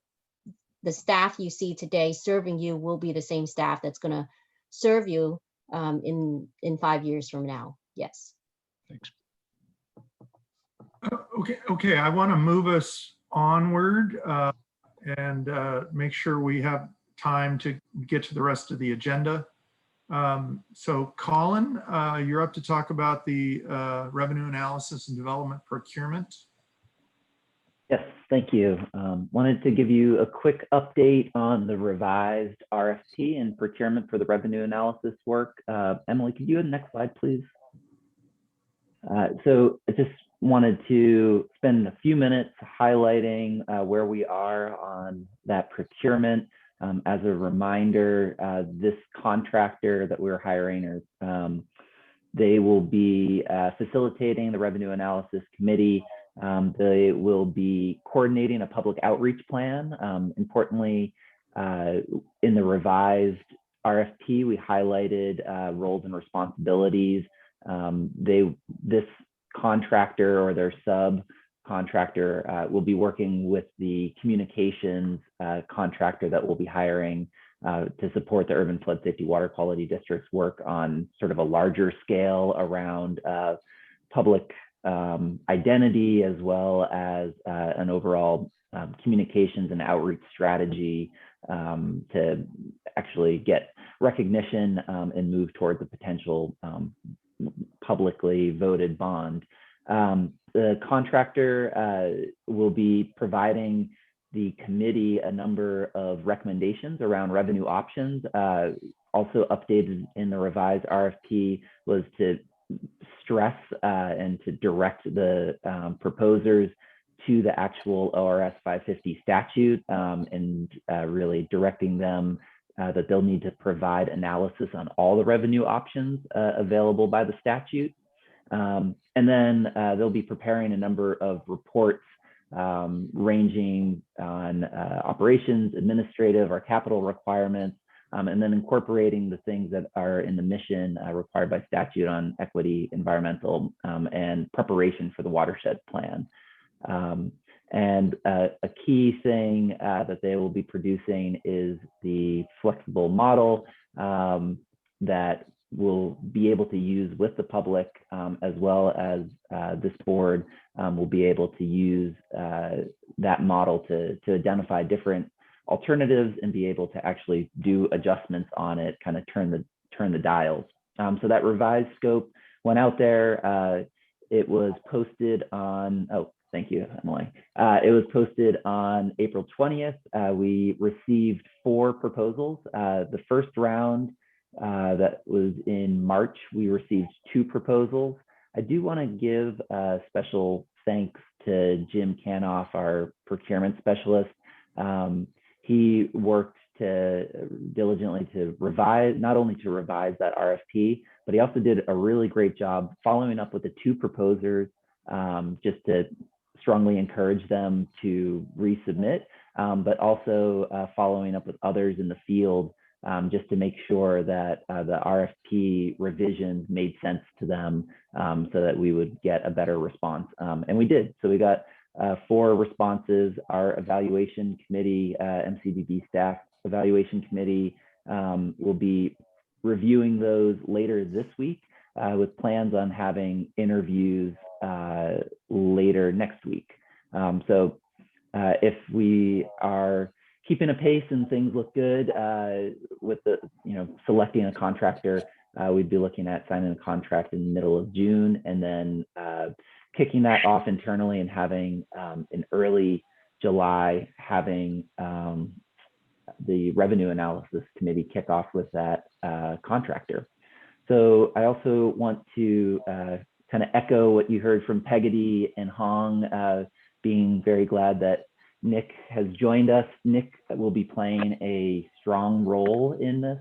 the staff you see today serving you will be the same staff that's going to serve you in 5 years from now. Yes. Thanks. Okay. I want to move us onward and make sure we have time to get to the rest of the agenda. So Colin, you're up to talk about the revenue analysis and development procurement. Yes, thank you. Wanted to give you a quick update on the revised RFP and procurement for the revenue analysis work. Emily, could you have the next slide, please? So I just wanted to spend a few minutes highlighting where we are on that procurement. As a reminder, this contractor that we're hiring, they will be facilitating the revenue analysis committee. They will be coordinating a public outreach plan. Importantly, in the revised RFP, we highlighted roles and responsibilities. This contractor or their subcontractor will be working with the communications contractor that we'll be hiring to support the Urban Flood Safety Water Quality District's work on sort of a larger scale around public identity, as well as an overall communications and outreach strategy to actually get recognition and move towards a potential publicly voted bond. The contractor will be providing the committee a number of recommendations around revenue options. Also updated in the revised RFP was to stress and to direct the proposers to the actual ORS 550 statute and really directing them that they'll need to provide analysis on all the revenue options available by the statute. And then they'll be preparing a number of reports ranging on operations, administrative, or capital requirements, and then incorporating the things that are in the mission required by statute on equity, environmental, and preparation for the watershed plan. And a key thing that they will be producing is the flexible model that will be able to use with the public, as well as this board will be able to use that model to identify different alternatives and be able to actually do adjustments on it, kind of turn the dials. So that revised scope went out there. It was posted on, oh, thank you, Emily. It was posted on April 20th. We received 4 proposals. The first round that was in March, we received 2 proposals. I do want to give a special thanks to Jim Canoff, our procurement specialist. He worked diligently to revise, not only to revise that RFP, but he also did a really great job following up with the 2 proposers, just to strongly encourage them to resubmit, but also following up with others in the field, just to make sure that the RFP revisions made sense to them, so that we would get a better response. And we did. So we got 4 responses. Our evaluation committee, MCDD staff evaluation committee, will be reviewing those later this week, with plans on having interviews later next week. So if we are keeping a pace and things look good with the, selecting a contractor, we'd be looking at signing a contract in the middle of June, and then kicking that off internally and having in early July, having the revenue analysis committee kick off with that contractor. So I also want to kind of echo what you heard from Peggotty and Hong, being very glad that Nick has joined us. Nick will be playing a strong role in this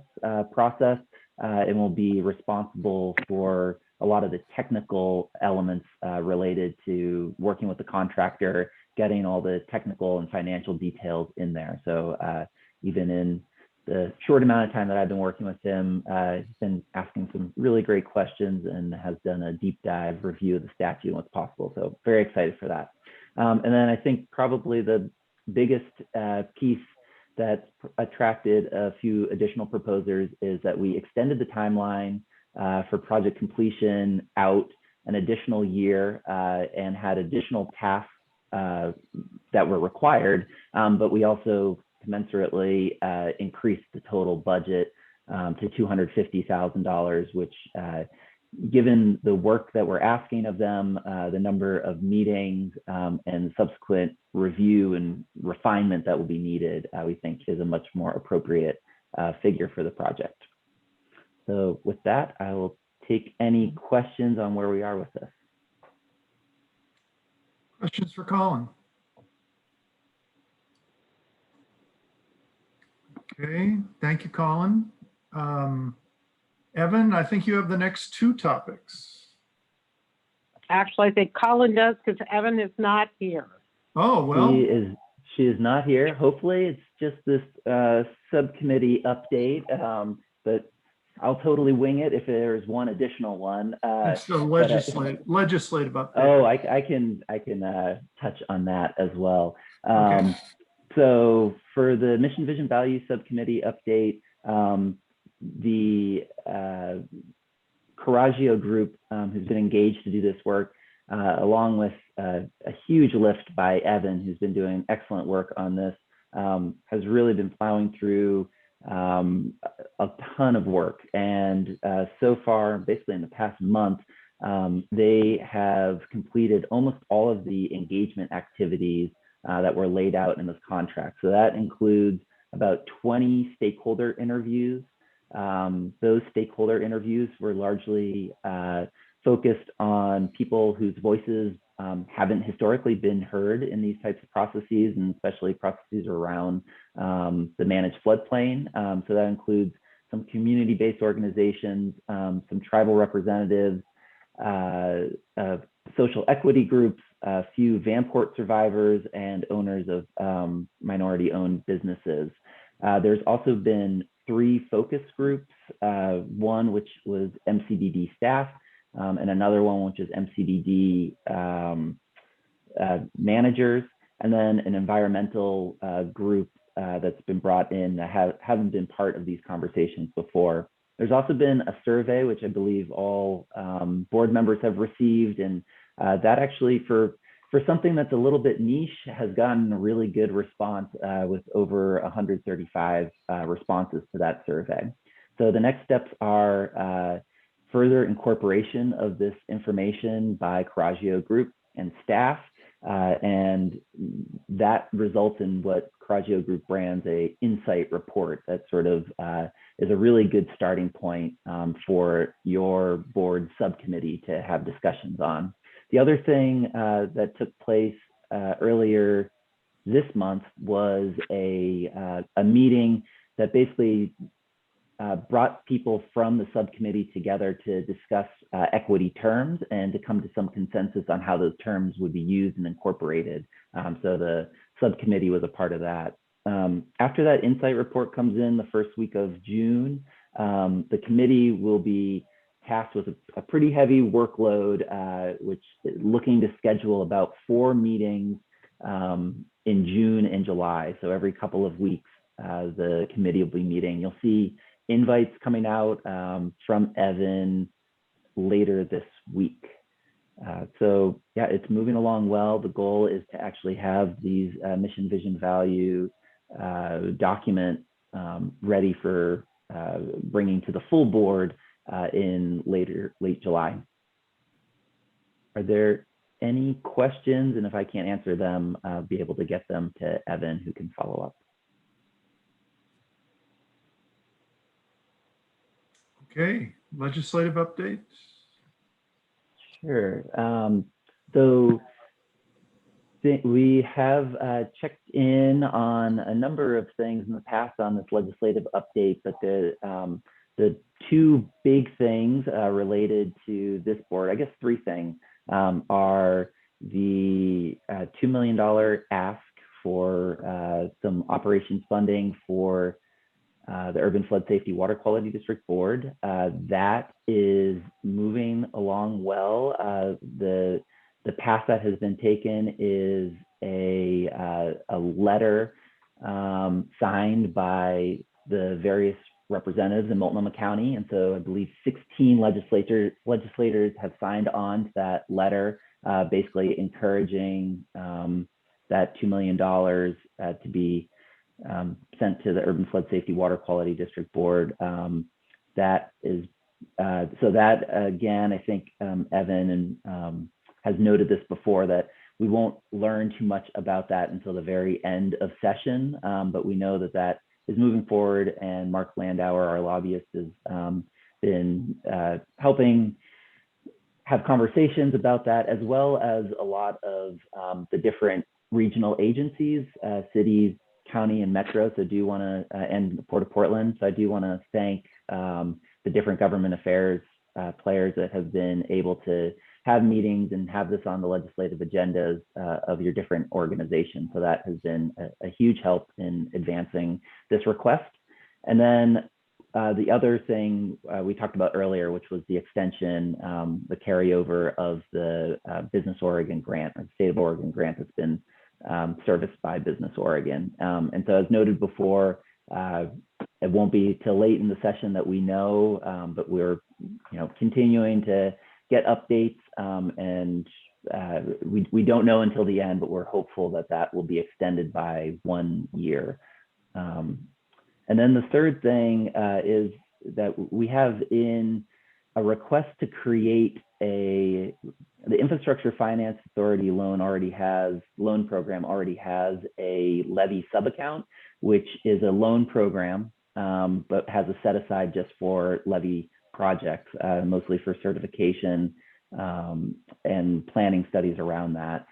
process and will be responsible for a lot of the technical elements related to working with the contractor, getting all the technical and financial details in there. So even in the short amount of time that I've been working with him, he's been asking some really great questions and has done a deep dive review of the statute and what's possible. So very excited for that. And then I think probably the biggest piece that attracted a few additional proposers is that we extended the timeline for project completion out an additional year and had additional tasks that were required, but we also commensurately increased the total budget to $250,000, which given the work that we're asking of them, the number of meetings and subsequent review and refinement that will be needed, we think is a much more appropriate figure for the project. So with that, I will take any questions on where we are with this. Questions for Colin? Okay, thank you, Colin. Evan, I think you have the next 2 topics. Actually, I think Colin does, because Evan is not here. Oh, well. She is not here. Hopefully it's just this subcommittee update, but I'll totally wing it if there's one additional one. It's the legislative update. Oh, I can touch on that as well. Okay. So for the Mission Vision Value Subcommittee update, the Coraggio group who's been engaged to do this work, along with a huge lift by Evan, who's been doing excellent work on this, has really been plowing through a ton of work. And so far, basically in the past month, they have completed almost all of the engagement activities that were laid out in this contract. So that includes about 20 stakeholder interviews. Those stakeholder interviews were largely focused on people whose voices haven't historically been heard in these types of processes, and especially processes around the managed floodplain. So that includes some community-based organizations, some tribal representatives, social equity groups, a few Vanport survivors, and owners of minority-owned businesses. There's also been 3 focus groups, one which was MCDD staff, and another one which is MCDD managers, and then an environmental group that's been brought in that haven't been part of these conversations before. There's also been a survey, which I believe all board members have received, and that actually, for something that's a little bit niche, has gotten a really good response with over 135 responses to that survey. So the next steps are further incorporation of this information by Coraggio Group and staff, and that results in what Coraggio Group brands a insight report that sort of is a really good starting point for your board subcommittee to have discussions on. The other thing that took place earlier this month was a meeting that basically brought people from the subcommittee together to discuss equity terms and to come to some consensus on how those terms would be used and incorporated. So the subcommittee was a part of that. After that insight report comes in the first week of June, the committee will be tasked with a pretty heavy workload, which is looking to schedule about 4 meetings in June and July. So every couple of weeks, the committee will be meeting. You'll see invites coming out from Evan later this week. So yeah, it's moving along well. The goal is to actually have these mission, vision, value document ready for bringing to the full board in late July. Are there any questions? And if I can't answer them, I'll be able to get them to Evan, who can follow up. Okay, legislative updates. Sure. So we have checked in on a number of things in the past on this legislative update, but the 2 big things related to this board, I guess 3 things, are the $2 million ask for some operations funding for the Urban Flood Safety Water Quality District Board. That is moving along well. The path that has been taken is a letter signed by the various representatives in Multnomah County. And so I believe 16 legislators have signed on to that letter, basically encouraging that $2 million to be sent to the Urban Flood Safety Water Quality District Board. That is, so that again, I think Evan has noted this before, that we won't learn too much about that until the very end of session, but we know that that is moving forward, and Mark Landauer, our lobbyist, has been helping have conversations about that, as well as a lot of the different regional agencies, cities, county, and metro. So I do want to, and the Port of Portland. So I do want to thank the different government affairs players that have been able to have meetings and have this on the legislative agendas of your different organizations. So that has been a huge help in advancing this request. And then the other thing we talked about earlier, which was the extension, the carryover of the Business Oregon grant, or the State of Oregon grant that's been serviced by Business Oregon. And so as noted before, it won't be till late in the session that we know, but we're continuing to get updates, and we don't know until the end, but we're hopeful that that will be extended by 1 year. And then the third thing is that we have in a request to create the Infrastructure Finance Authority loan program already has a levy subaccount, which is a loan program, but has a set aside just for levy projects, mostly for certification and planning studies around that.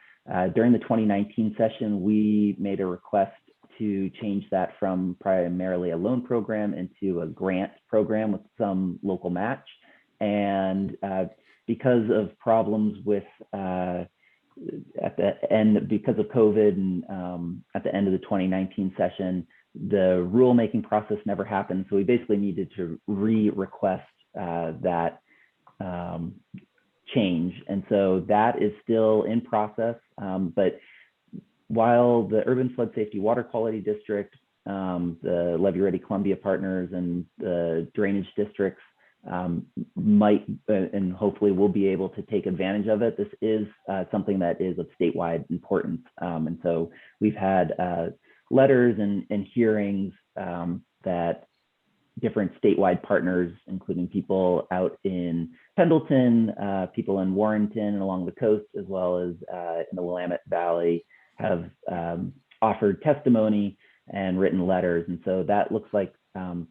During the 2019 session, we made a request to change that from primarily a loan program into a grant program with some local match. And because of problems with at the end, because of COVID and at the end of the 2019 session, the rulemaking process never happened. So we basically needed to re-request that change. And so that is still in process. But while the Urban Flood Safety Water Quality District, the Levy Ready Columbia Partners, and the drainage districts might and hopefully will be able to take advantage of it, this is something that is of statewide importance. And so we've had letters and hearings that different statewide partners, including people out in Pendleton, people in Warrenton and along the coast, as well as in the Willamette Valley, have offered testimony and written letters. And so that looks like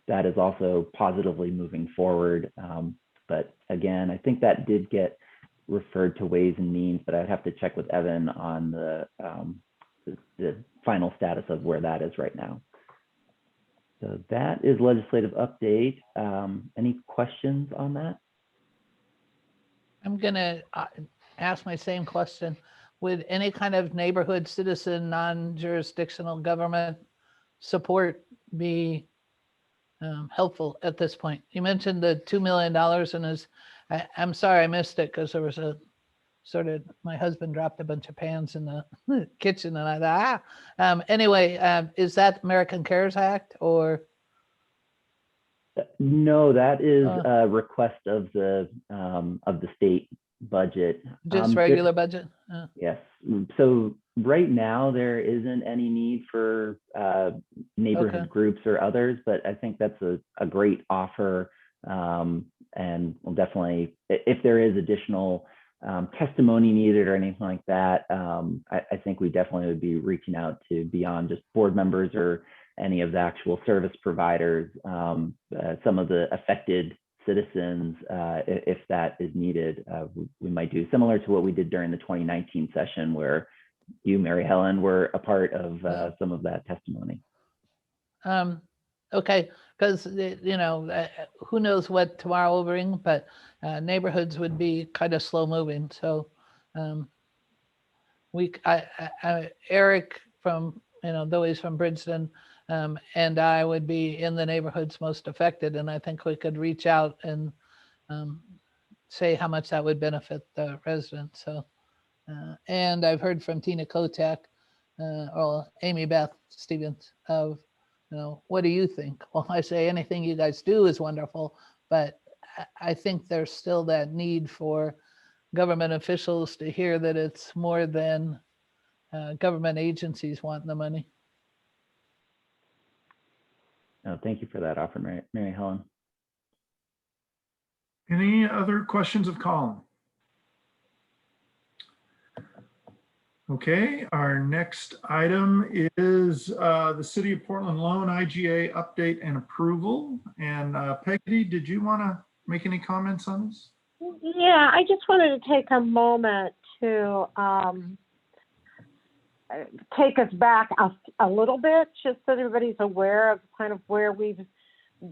that is also positively moving forward. But again, I think that did get referred to Ways and Means, but I'd have to check with Evan on the final status of where that is right now. So that is legislative update. Any questions on that? I'm gonna ask my same question. Would any kind of neighborhood citizen, non-jurisdictional government support be helpful at this point? You mentioned the $2 million and I'm sorry I missed it because there was a my husband dropped a bunch of pans in the kitchen and I thought, anyway, is that American CARES Act or? No, that is a request of the state budget. Just regular budget? Yes. So right now there isn't any need for neighborhood groups or others, but I think that's a great offer. And we'll definitely, if there is additional testimony needed or anything like that, I think we definitely would be reaching out to beyond just board members or any of the actual service providers, some of the affected citizens, if that is needed. We might do similar to what we did during the 2019 session, where you, Mary Helen, were a part of some of that testimony. Okay, because who knows what tomorrow will bring, but neighborhoods would be kind of slow moving. So Eric from, though he's from Bridgeton, and I would be in the neighborhoods most affected, and I think we could reach out and say how much that would benefit the residents. So, and I've heard from Tina Kotak or Amy Beth Stevens of, what do you think? Well, I say anything you guys do is wonderful, but I think there's still that need for government officials to hear that it's more than government agencies wanting the money. No, thank you for that offer, Mary Helen. Any other questions of Colin? Okay, our next item is the City of Portland loan IGA update and approval. And Peggy, did you want to make any comments on this? Yeah, I just wanted to take a moment to take us back a little bit, just so everybody's aware of kind of where we've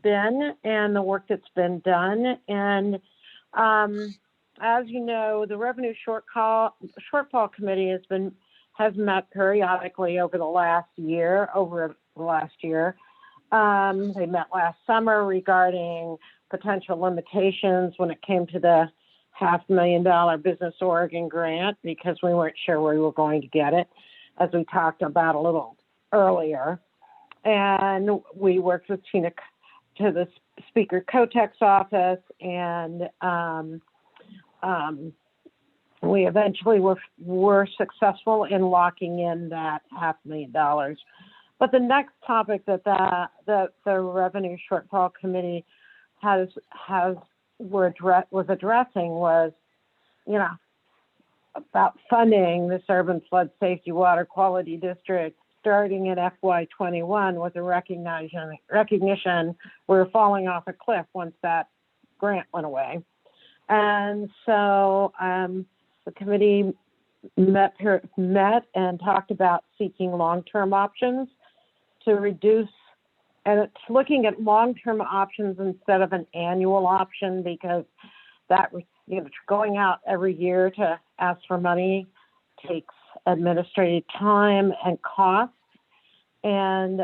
been and the work that's been done. And as you know, the Revenue Shortfall Committee has met periodically over the last year. They met last summer regarding potential limitations when it came to the $500,000 Business Oregon grant, because we weren't sure where we were going to get it. as we talked about a little earlier. And we worked with Tina to the Speaker Kotek's office, and we eventually were successful in locking in that $500,000. But the next topic that the Revenue Shortfall Committee was addressing was, about funding this urban flood safety water quality district starting in FY21 with a recognition we were falling off a cliff once that grant went away. And so the committee met and talked about seeking long-term options to reduce, and it's looking at long-term options instead of an annual option, because that, going out every year to ask for money takes administrative time and cost. And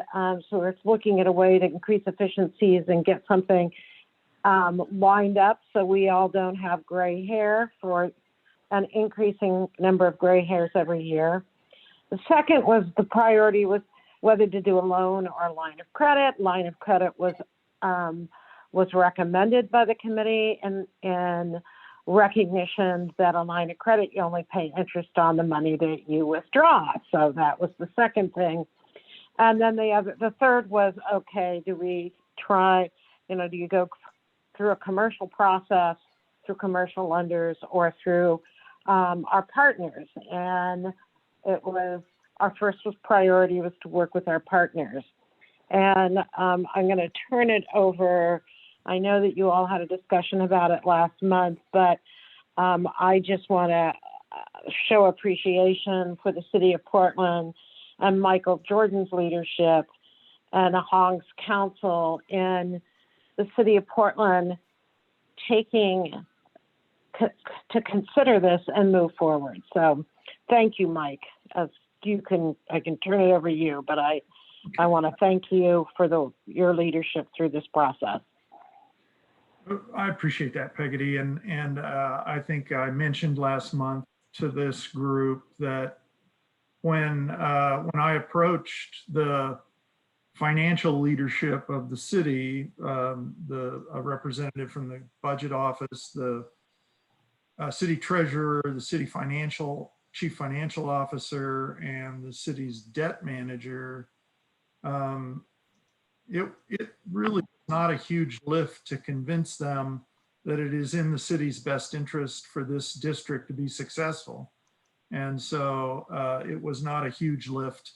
so it's looking at a way to increase efficiencies and get something lined up so we all don't have gray hair for an increasing number of gray hairs every year. The second was the priority was whether to do a loan or a line of credit. Line of credit was recommended by the committee, and recognition that a line of credit, you only pay interest on the money that you withdraw. So that was the second thing. And then the third was, okay, do we try, do you go through a commercial process, through commercial lenders, or through our partners? And our first priority was to work with our partners. And I'm going to turn it over. I know that you all had a discussion about it last month, but I just want to show appreciation for the City of Portland and Michael Jordan's leadership and Hong's council in the City of Portland taking to consider this and move forward. So thank you, Mike. As I can turn it over to you, but I want to thank you for your leadership through this process. I appreciate that, Peggotty, and I think I mentioned last month to this group that when I approached the financial leadership of the city, a representative from the budget office, the city treasurer, the city chief financial officer, and the city's debt manager, it really is not a huge lift to convince them that it is in the city's best interest for this district to be successful. And so it was not a huge lift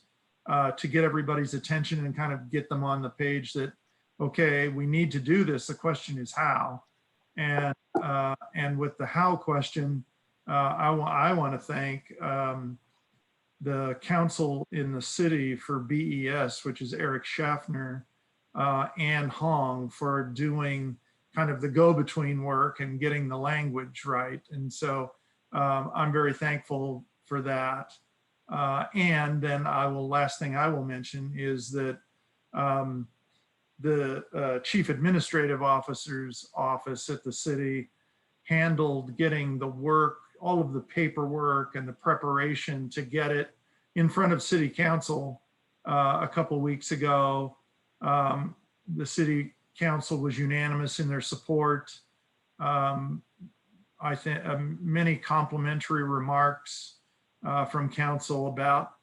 to get everybody's attention and kind of get them on the page that, okay, we need to do this. The question is how. And with the how question, I want to thank the council in the city for BES, which is Eric Schaffner, and Hong for doing kind of the go-between work and getting the language right. And so I'm very thankful for that. And then last thing I will mention is that the chief administrative officer's office at the city handled getting the work, all of the paperwork and the preparation to get it in front of city council a couple of weeks ago. The city council was unanimous in their support. I think many complimentary remarks from council about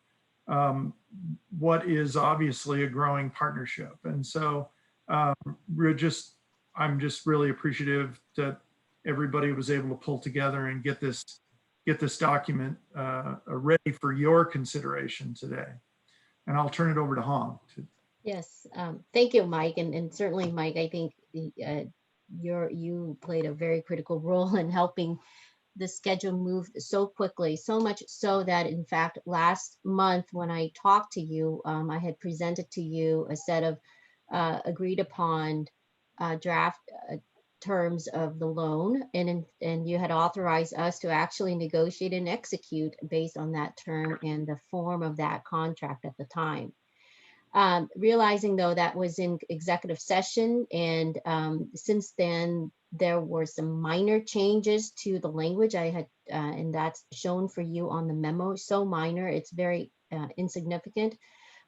what is obviously a growing partnership. And so I'm just really appreciative that everybody was able to pull together and get this document ready for your consideration today. And I'll turn it over to Hong. Yes, thank you, Mike. And certainly, Mike, I think you played a very critical role in helping the schedule move so quickly, so much so that, in fact, last month when I talked to you, I had presented to you a set of agreed upon draft terms of the loan, and you had authorized us to actually negotiate and execute based on that term and the form of that contract at the time. Realizing though that was in executive session, and since then there were some minor changes to the language I had, and that's shown for you on the memo. So minor, it's very insignificant.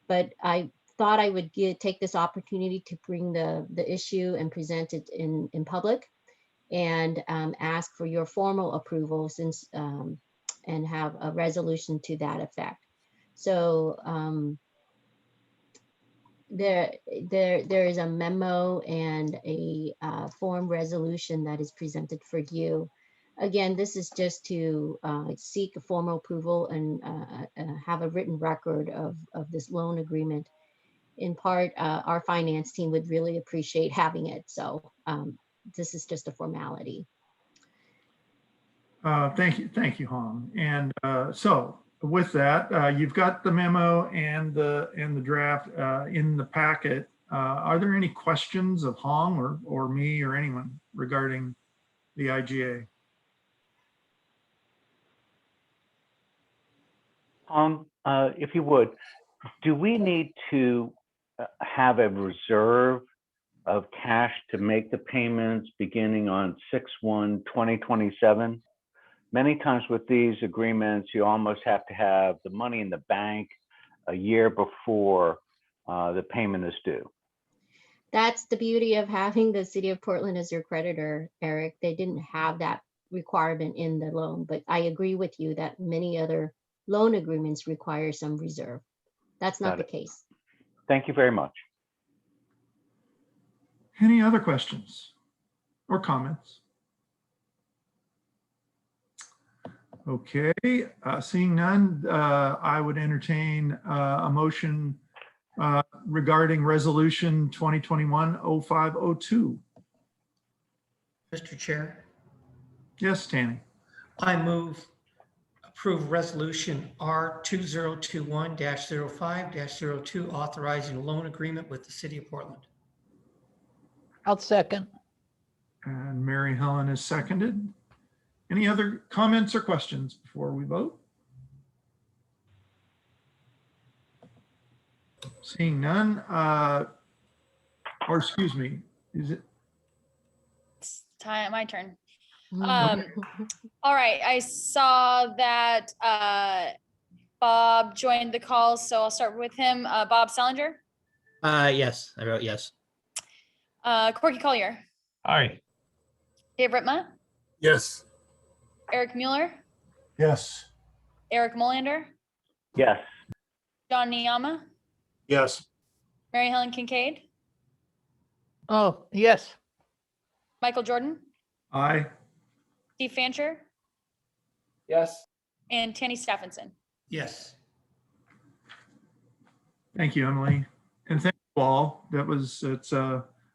But I thought I would take this opportunity to bring the issue and present it in public, and ask for your formal approval since and have a resolution to that effect. So there is a memo and a form resolution that is presented for you. Again, this is just to seek a formal approval and have a written record of this loan agreement. In part, our finance team would really appreciate having it. So this is just a formality. Thank you, Hong. And so with that, you've got the memo and the draft in the packet. Are there any questions of Hong or me or anyone regarding the IGA? Hong, if you would, do we need to have a reserve of cash to make the payments beginning on 6/1/2027? Many times with these agreements, you almost have to have the money in the bank a year before the payment is due. That's the beauty of having the City of Portland as your creditor, Eric. They didn't have that requirement in the loan, but I agree with you that many other loan agreements require some reserve. That's not the case. Thank you very much. Any other questions or comments? Okay, seeing none, I would entertain a motion regarding resolution 2021-0502. Mr. Chair, Yes, Tanny. I move approve resolution R 2021-05-02 authorizing a loan agreement with the City of Portland. I'll second. And Mary Helen is seconded. Any other comments or questions before we vote? Seeing none, or excuse me, is it? It's time, my turn. All right, I saw that Bob joined the call, so I'll start with him. Bob Salinger. Yes, I wrote yes. Corky Collier. Aye. Dave Ritma. Yes. Eric Mueller. Yes. Eric Molander. Yes. John Niyama. Yes. Mary Helen Kincaid. Oh, yes. Michael Jordan. Aye. Steve Fancher. Yes. And Tanny Stephenson. Yes. Thank you, Emily. And thank you all. It's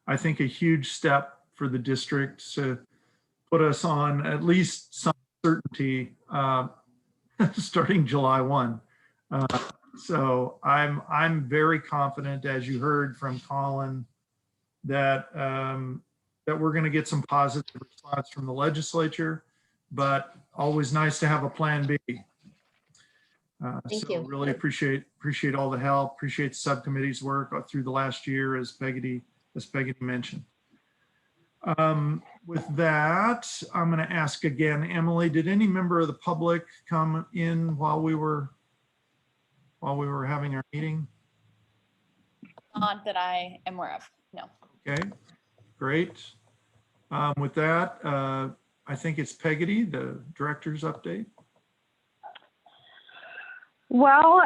I think a huge step for the district to put us on at least some certainty starting July 1. So I'm very confident, as you heard from Colin, that that we're going to get some positive response from the legislature, but always nice to have a plan B. Thank you. Really appreciate all the help, appreciate the subcommittee's work through the last year, as Peggy mentioned. With that, I'm going to ask again, Emily, did any member of the public come in while we were having our meeting? Not that I am aware of, no. Okay, great. With that, I think it's Peggy, the director's update. Well,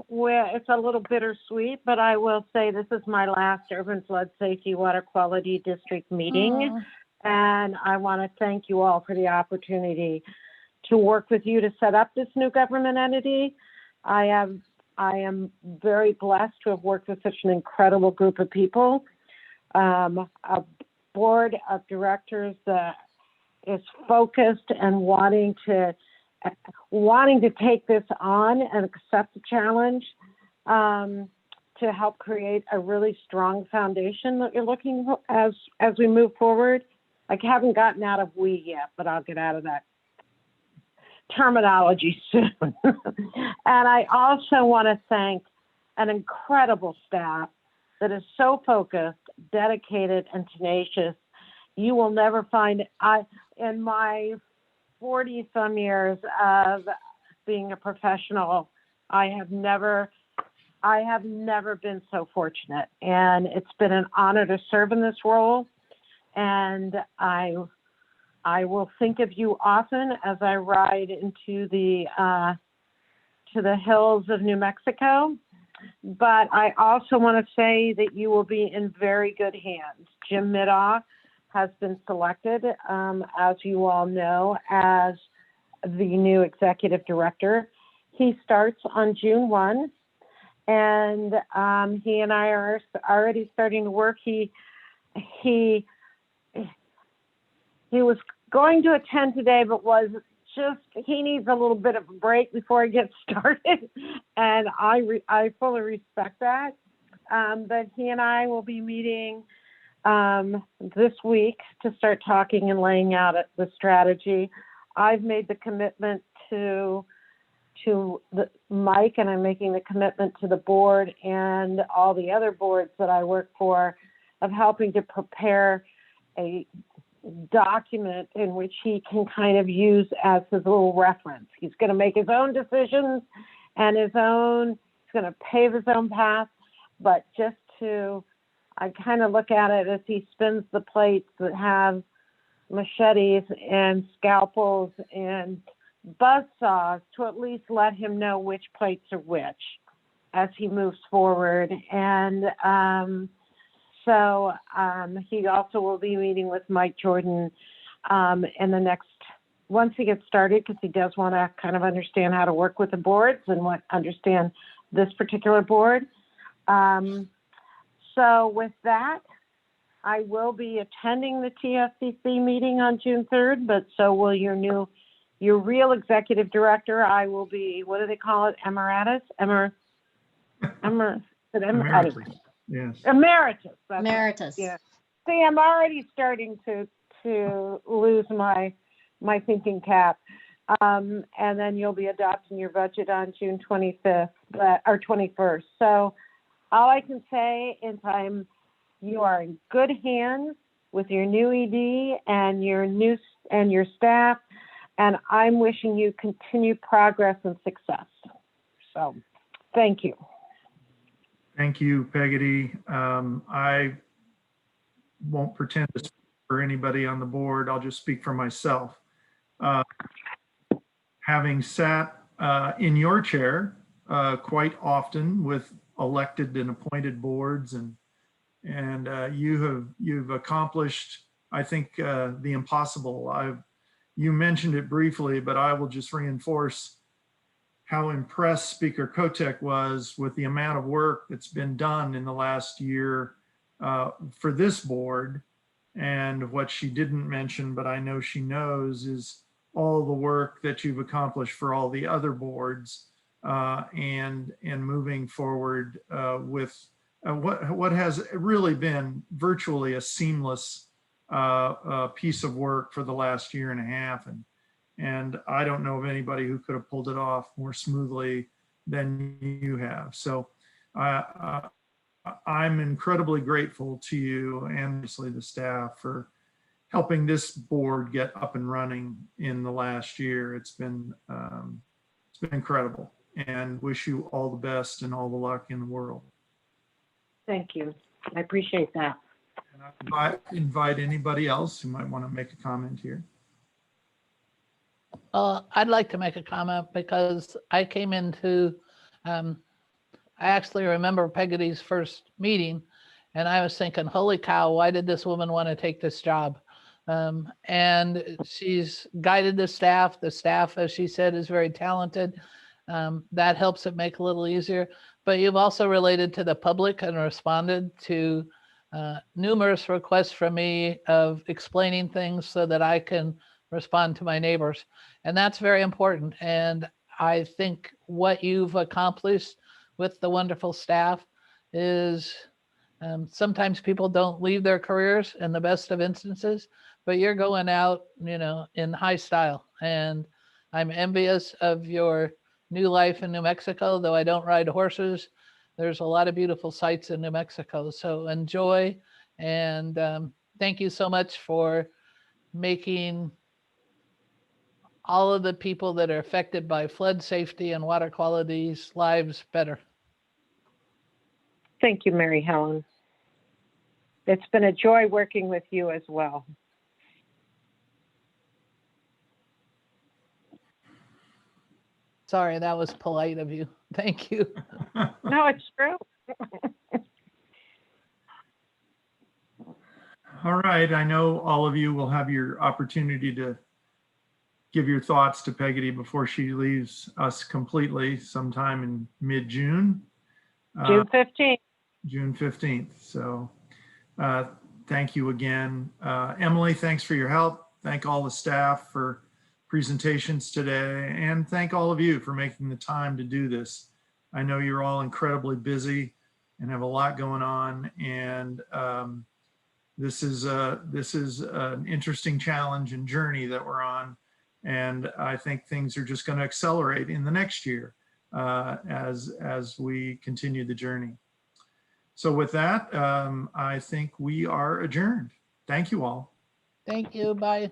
it's a little bittersweet, but I will say this is my last Urban Flood Safety Water Quality District meeting. And I want to thank you all for the opportunity to work with you to set up this new government entity. I am very blessed to have worked with such an incredible group of people. A board of directors that is focused and wanting to take this on and accept the challenge to help create a really strong foundation that you're looking for as we move forward. I haven't gotten out of we yet, but I'll get out of that terminology soon. And I also want to thank an incredible staff that is so focused, dedicated, and tenacious. You will never find, in my 40 some years of being a professional I have never been so fortunate, and it's been an honor to serve in this role. And I will think of you often as I ride into the to the hills of New Mexico. But I also want to say that you will be in very good hands. Jim Middaugh has been selected, as you all know, as the new executive director. He starts on June 1, and he and I are already starting to work. He was going to attend today, but he needs a little bit of a break before he gets started, and I fully respect that. But he and I will be meeting this week to start talking and laying out the strategy. I've made the commitment to Mike, and I'm making the commitment to the board and all the other boards that I work for of helping to prepare a document in which he can kind of use as his little reference. He's going to make his own decisions and he's going to pave his own path, but I kind of look at it as he spins the plates that have machetes and scalpels and buzzsaws to at least let him know which plates are which as he moves forward. And so he also will be meeting with Mike Jordan in the next, once he gets started, because he does want to kind of understand how to work with the boards and understand this particular board. So with that, I will be attending the TSSC meeting on June 3rd, but so will your real executive director. I will be, what do they call it? Emeritus? Emeritus. Yes. Emeritus. Emeritus. Yeah. See, I'm already starting to lose my thinking cap. And then you'll be adopting your budget on June 25th or 21st. So all I can say is you are in good hands with your new ED and your staff, and I'm wishing you continued progress and success. So thank you. Thank you, Peggotty. I won't pretend to speak for anybody on the board. I'll just speak for myself. Having sat in your chair quite often with elected and appointed boards, and you've accomplished, I think, the impossible. You mentioned it briefly, but I will just reinforce how impressed Speaker Kotek was with the amount of work that's been done in the last year for this board. And what she didn't mention, but I know she knows, is all the work that you've accomplished for all the other boards and moving forward with what has really been virtually a seamless piece of work for the last year and a half. And I don't know of anybody who could have pulled it off more smoothly than you have. So I'm incredibly grateful to you and obviously the staff for helping this board get up and running in the last year. It's been incredible, and wish you all the best and all the luck in the world. Thank you. I appreciate that. And I invite anybody else who might want to make a comment here. I'd like to make a comment because I came into, I actually remember Peggotty's first meeting, and I was thinking, holy cow, why did this woman want to take this job? And she's guided the staff. The staff, as she said, is very talented. That helps it make it a little easier. But you've also related to the public and responded to numerous requests from me of explaining things so that I can respond to my neighbors. And that's very important. And I think what you've accomplished with the wonderful staff is sometimes people don't leave their careers in the best of instances, but you're going out, in high style. And I'm envious of your new life in New Mexico, though I don't ride horses. There's a lot of beautiful sights in New Mexico. So enjoy. And thank you so much for making all of the people that are affected by flood safety and water quality's lives better. Thank you, Mary Helen. It's been a joy working with you as well. Sorry, that was polite of you. Thank you. No, it's true. All right, I know all of you will have your opportunity to give your thoughts to Peggy before she leaves us completely sometime in mid-June. June 15th. June 15th. So thank you again. Emily, thanks for your help. Thank all the staff for presentations today, and thank all of you for making the time to do this. I know you're all incredibly busy and have a lot going on, and this is an interesting challenge and journey that we're on, and I think things are just going to accelerate in the next year as we continue the journey. So with that, I think we are adjourned. Thank you all. Thank you. Bye.